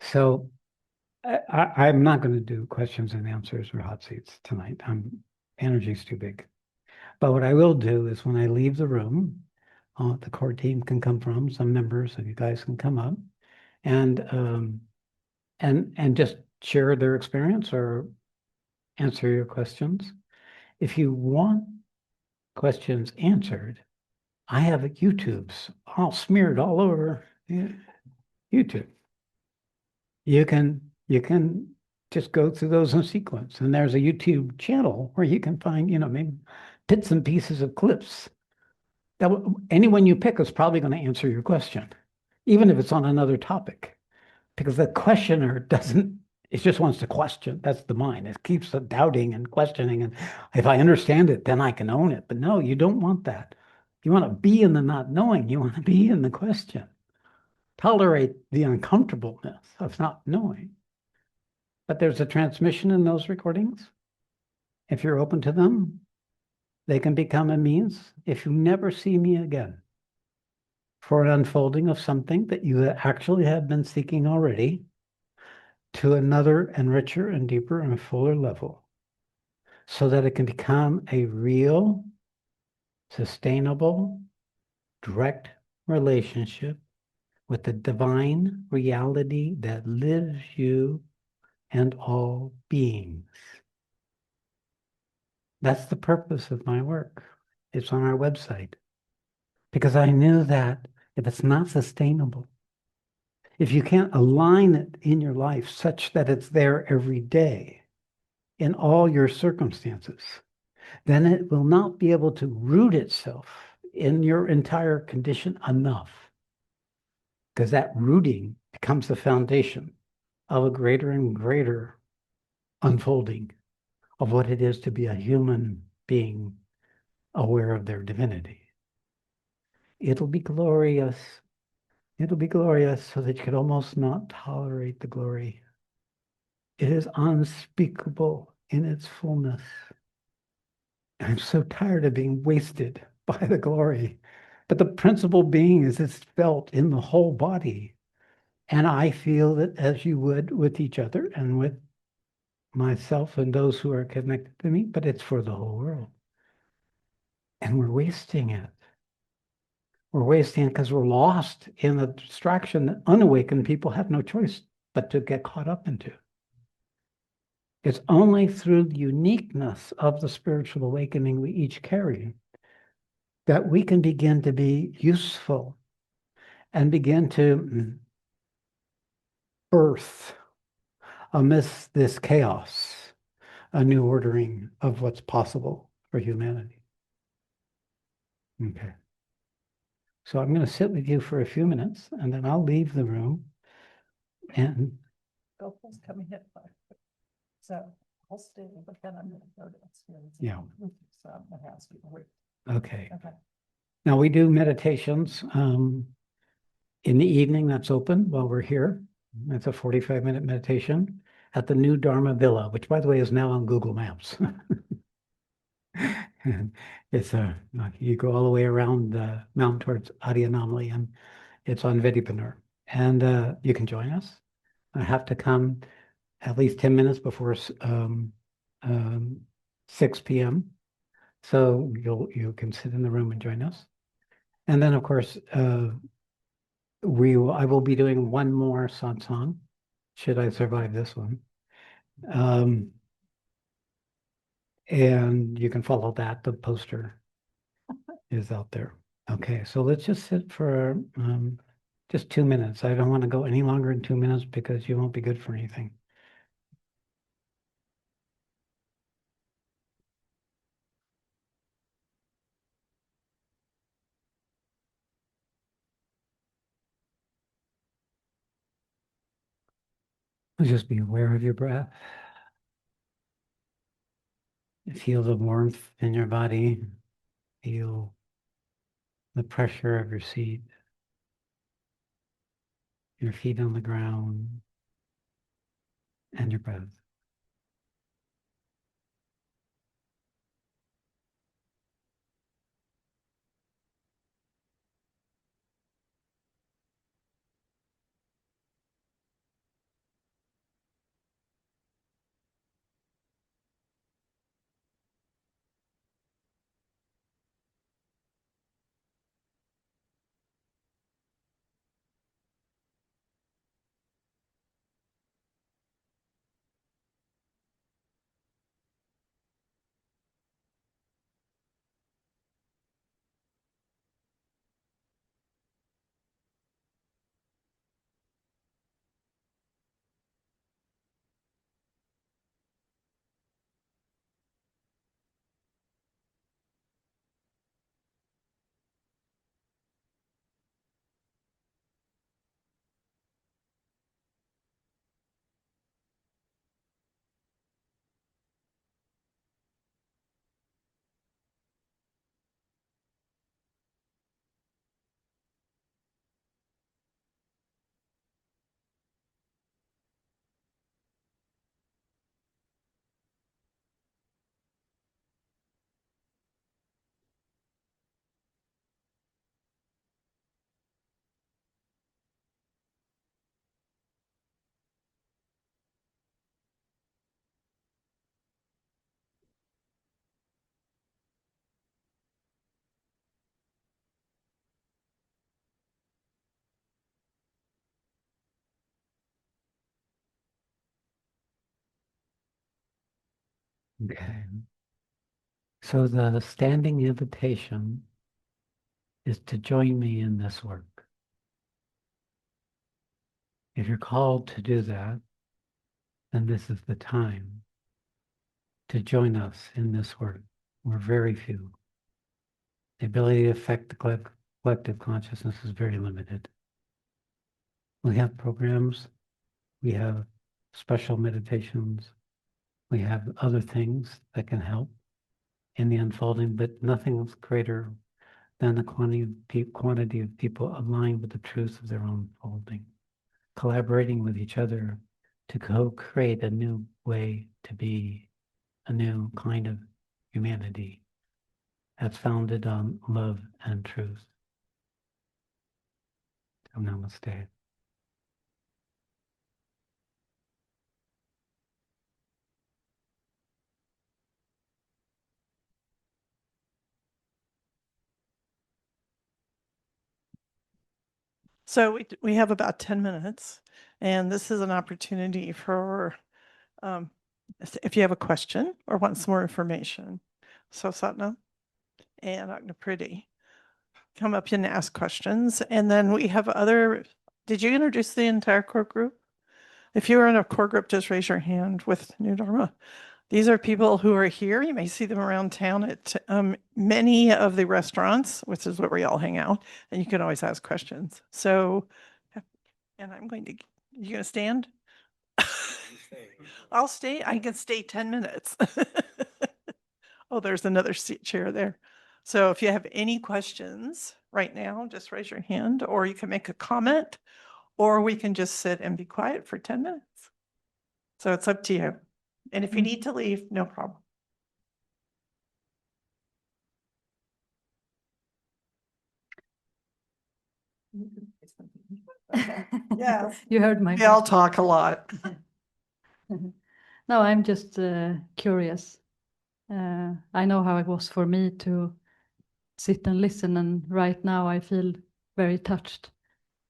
So I'm not going to do questions and answers or hot seats tonight. Energy's too big. But what I will do is when I leave the room, the core team can come from, some members of you guys can come up and just share their experience or answer your questions. If you want questions answered, I have YouTube's all smeared all over YouTube. You can just go through those in sequence, and there's a YouTube channel where you can find, maybe bits and pieces of clips that anyone you pick is probably going to answer your question, even if it's on another topic, because the questioner doesn't, it just wants to question. That's the mind. It keeps doubting and questioning. And if I understand it, then I can own it. But no, you don't want that. You want to be in the not knowing. You want to be in the question. Tolerate the uncomfortableness of not knowing. But there's a transmission in those recordings. If you're open to them, they can become a means, if you never see me again, for an unfolding of something that you actually have been seeking already to another and richer and deeper and fuller level, so that it can become a real, sustainable, direct relationship with the divine reality that lives you and all beings. That's the purpose of my work. It's on our website. Because I knew that if it's not sustainable, if you can't align it in your life such that it's there every day in all your circumstances, then it will not be able to root itself in your entire condition enough. Because that rooting becomes the foundation of a greater and greater unfolding of what it is to be a human being aware of their divinity. It'll be glorious. It'll be glorious so that you could almost not tolerate the glory. It is unspeakable in its fullness. I'm so tired of being wasted by the glory. But the principal being is it's felt in the whole body. And I feel that as you would with each other and with myself and those who are connected to me, but it's for the whole world. And we're wasting it. We're wasting it because we're lost in the distraction that unawakened people have no choice but to get caught up into. It's only through the uniqueness of the spiritual awakening we each carry that we can begin to be useful and begin to birth amidst this chaos a new ordering of what's possible for humanity. Okay. So I'm going to sit with you for a few minutes and then I'll leave the room and Gopal's coming in. So I'll stay, but then I'm going to go to experience. Yeah. So I'm going to ask you to wait. okay. Okay. Now we do meditations in the evening. That's open while we're here. It's a 45-minute meditation at the new Dharma Villa, which by the way is now on Google Maps. And it's you go all the way around the mountain towards Adianamalai, and it's on Vidipanur. And you can join us. I have to come at least 10 minutes before 6 p.m. So you can sit in the room and join us. And then, of course, I will be doing one more satsang, should I survive this one. And you can follow that. The poster is out there. Okay, so let's just sit for just 2 minutes. I don't want to go any longer than 2 minutes because you won't be good for anything. Just be aware of your breath. Feel the warmth in your body. Feel the pressure of your seat, your feet on the ground, and your breath. Okay. So the standing invitation is to join me in this work. If you're called to do that, then this is the time to join us in this work. We're very few. The ability to affect the collective consciousness is very limited. We have programs, we have special meditations, we have other things that can help in the unfolding, but nothing is greater than the quantity of people aligned with the truth of their own unfolding, collaborating with each other to co-create a new way to be, a new kind of humanity that's founded on love and truth. So namaste. So we have about 10 minutes, and this is an opportunity for if you have a question or want some more information. So Satnam and Agnapriti, come up and ask questions. And then we have other, did you introduce the entire core group? If you're in a core group, just raise your hand with New Dharma. These are people who are here. You may see them around town at many of the restaurants, which is where we all hang out, and you can always ask questions. So, and I'm going to, you gonna stand? I'll stay. I can stay 10 minutes. Oh, there's another seat chair there. So if you have any questions right now, just raise your hand, or you can make a comment, or we can just sit and be quiet for 10 minutes. So it's up to you. And if you need to leave, no problem. Yeah. You heard my We all talk a lot. No, I'm just curious. I know how it was for me to sit and listen, and right now I feel very touched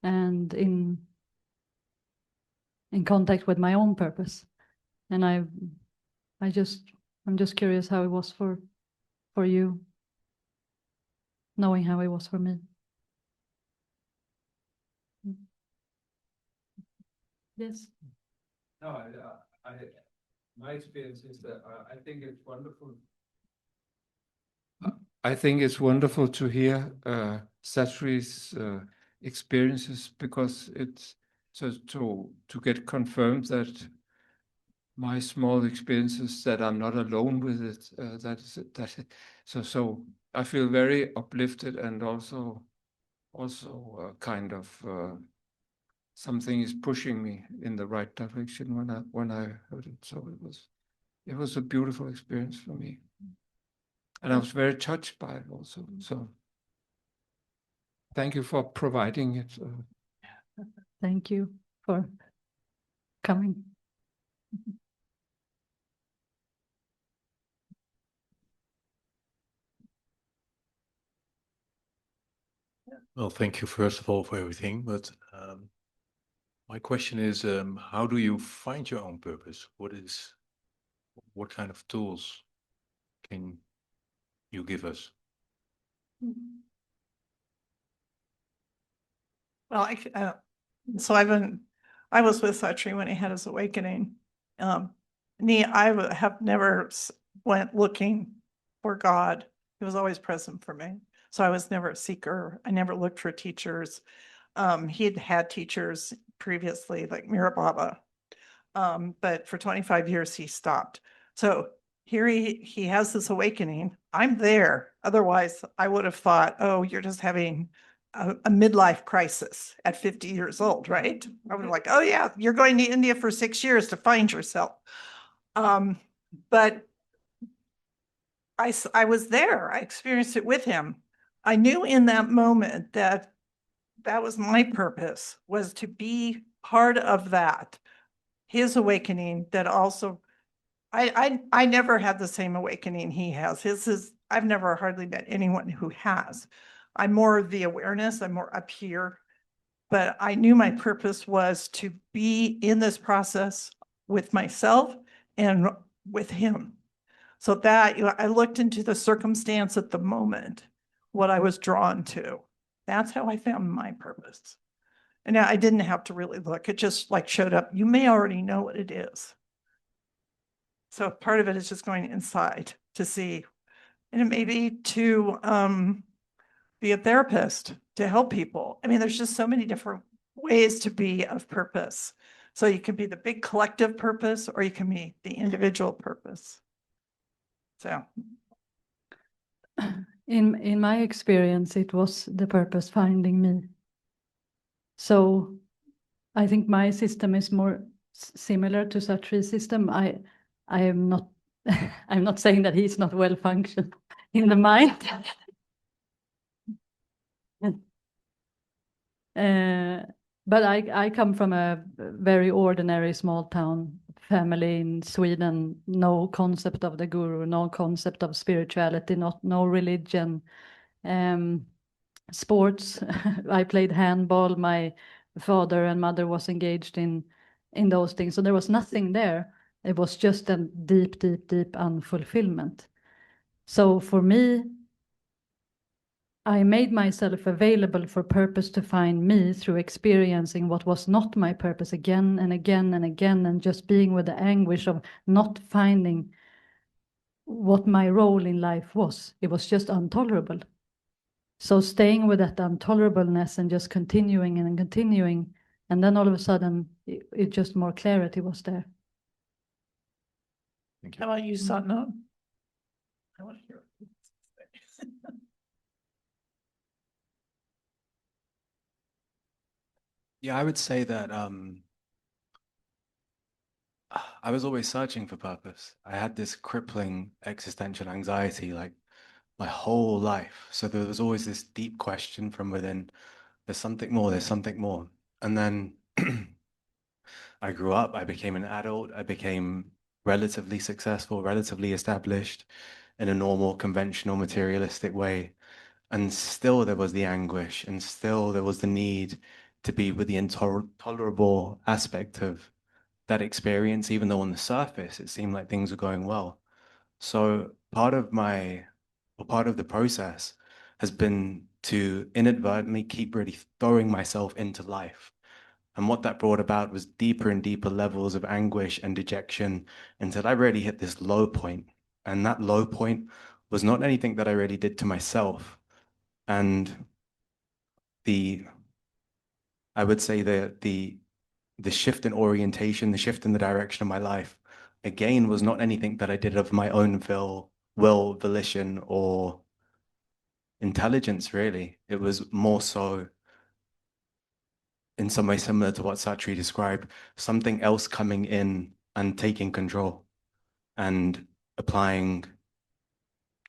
and in contact with my own purpose. And I'm just curious how it was for you, knowing how it was for me. Yes. No, my experience is that I think it's wonderful. I think it's wonderful to hear Sat Shree's experiences, because it's so to get confirmed that my small experiences, that I'm not alone with it. So I feel very uplifted, and also kind of something is pushing me in the right direction when I heard it. So it was a beautiful experience for me, and I was very touched by it also. So thank you for providing it. Thank you for coming. Well, thank you first of all for everything, but my question is, how do you find your own purpose? What kind of tools can you give us? Well, I was with Sat Shree when he had his awakening. I have never went looking for God. He was always present for me. So I was never a seeker. I never looked for teachers. He'd had teachers previously, like Mira Baba. But for 25 years, he stopped. So here he has this awakening. I'm there. Otherwise, I would have thought, oh, you're just having a midlife crisis at 50 years old, right? I was like, oh yeah, you're going to India for 6 years to find yourself. But I was there. I experienced it with him. I knew in that moment that was my purpose, was to be part of that, his awakening. That also, I never had the same awakening he has. His is, I've never hardly met anyone who has. I'm more of the awareness. I'm more up here. But I knew my purpose was to be in this process with myself and with him. So that, I looked into the circumstance at the moment, what I was drawn to. That's how I found my purpose. And I didn't have to really look. It just like showed up. You may already know what it is. So part of it is just going inside to see, and it may be to be a therapist, to help people. I mean, there's just so many different ways to be of purpose. So you can be the big collective purpose, or you can be the individual purpose. So In my experience, it was the purpose finding me. So I think my system is more similar to Sat Shree's system. I am not I'm not saying that he's not well functioned in the mind. But I come from a very ordinary small town family in Sweden. No concept of the guru, no concept of spirituality, no religion. Sports. I played handball. My father and mother was engaged in those things. So there was nothing there. It was just a deep, deep, deep unfulfillment. So for me, I made myself available for purpose to find me through experiencing what was not my purpose again and again and again, and just being with the anguish of not finding what my role in life was. It was just intolerable. So staying with that intolerableness and just continuing and continuing, and then all of a sudden, it just more clarity was there. Thank you. how about you, Satnam? I want to hear. Yeah, I would say that I was always searching for purpose. I had this crippling existential anxiety like my whole life. So there was always this deep question from within, there's something more, there's something more. And then I grew up, I became an adult, I became relatively successful, relatively established in a normal, conventional, materialistic way. And still there was the anguish, and still there was the need to be with the intolerable aspect of that experience, even though on the surface it seemed like things were going well. So part of the process has been to inadvertently keep really throwing myself into life. And what that brought about was deeper and deeper levels of anguish and dejection until I really hit this low point. And that low point was not anything that I really did to myself. And I would say the shift in orientation, the shift in the direction of my life again, was not anything that I did of my own will, volition, or intelligence, really. It was more so, in some way similar to what Sat Shree described, something else coming in and taking control and applying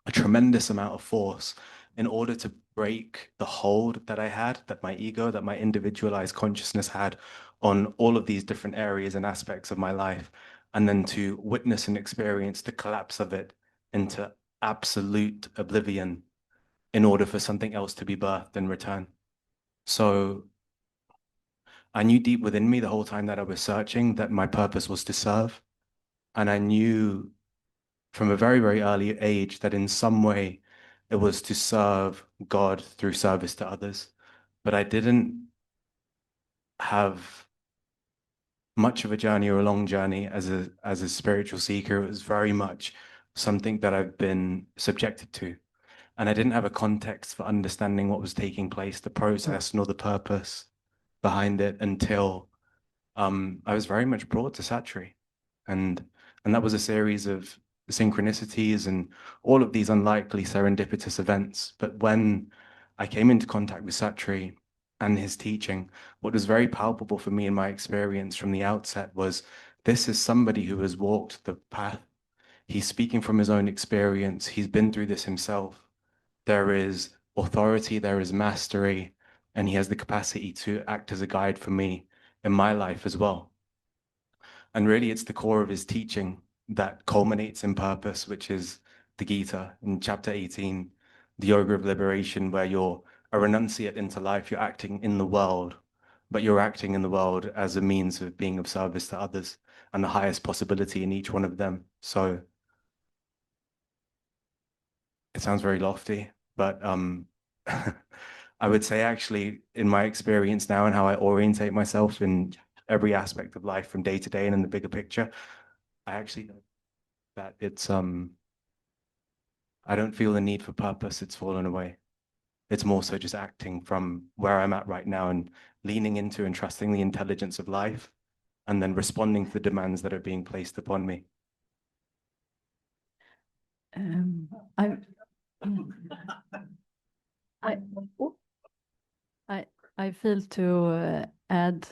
a tremendous amount of force in order to break the hold that I had, that my ego, that my individualized consciousness had on all of these different areas and aspects of my life, and then to witness and experience the collapse of it into absolute oblivion in order for something else to be birthed in return. So I knew deep within me the whole time that I was searching that my purpose was to serve. And I knew from a very, very early age that in some way it was to serve God through service to others. But I didn't have much of a journey or a long journey as a spiritual seeker. It was very much something that I've been subjected to. And I didn't have a context for understanding what was taking place, the process, nor the purpose behind it until I was very much brought to Sat Shree. And that was a series of synchronicities and all of these unlikely serendipitous events. But when I came into contact with Sat Shree and his teaching, what was very palpable for me in my experience from the outset was this is somebody who has walked the path. He's speaking from his own experience. He's been through this himself. There is authority, there is mastery, and he has the capacity to act as a guide for me in my life as well. And really, it's the core of his teaching that culminates in purpose, which is the Gita in chapter 18, the yoga of liberation, where you're a renunciate into life, you're acting in the world, but you're acting in the world as a means of being of service to others and the highest possibility in each one of them. So it sounds very lofty, but I would say actually in my experience now and how I orientate myself in every aspect of life from day to day and in the bigger picture, I actually know that it's I don't feel the need for purpose. It's fallen away. It's more so just acting from where I'm at right now and leaning into and trusting the intelligence of life and then responding to the demands that are being placed upon me. I, I, I feel to add,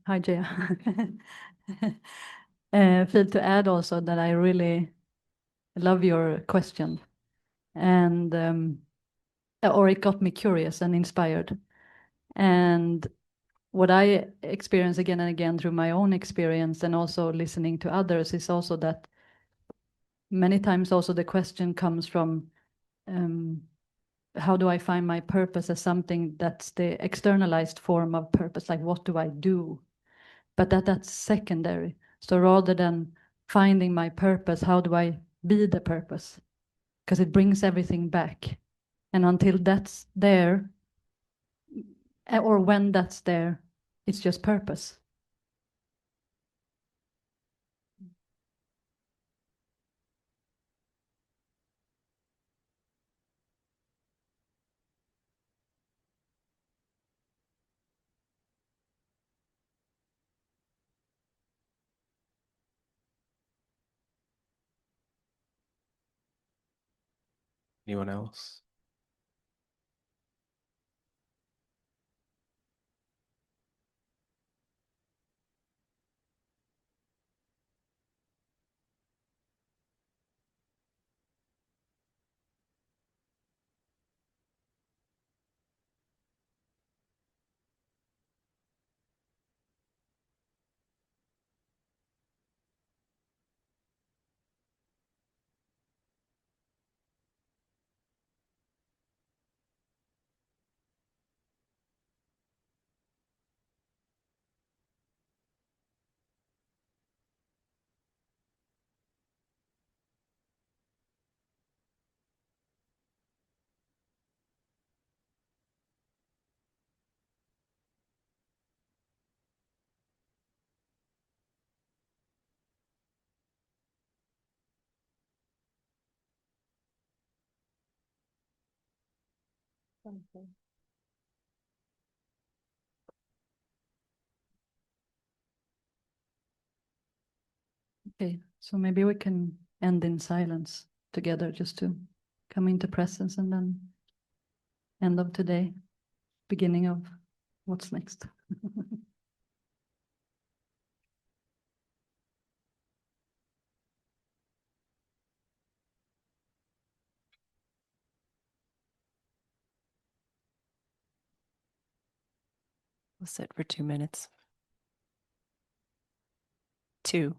hi Jaya, feel to add also that I really love your question, and or it got me curious and inspired. And what I experience again and again through my own experience and also listening to others is also that many times also the question comes from how do I find my purpose as something that's the externalized form of purpose, like what do I do? But that's secondary. So rather than finding my purpose, how do I be the purpose? Because it brings everything back. And until that's there, or when that's there, it's just purpose. Anyone else? Okay, so maybe we can end in silence together, just to come into presence, and then end of today, beginning of what's next. We'll sit for 2 minutes. 2.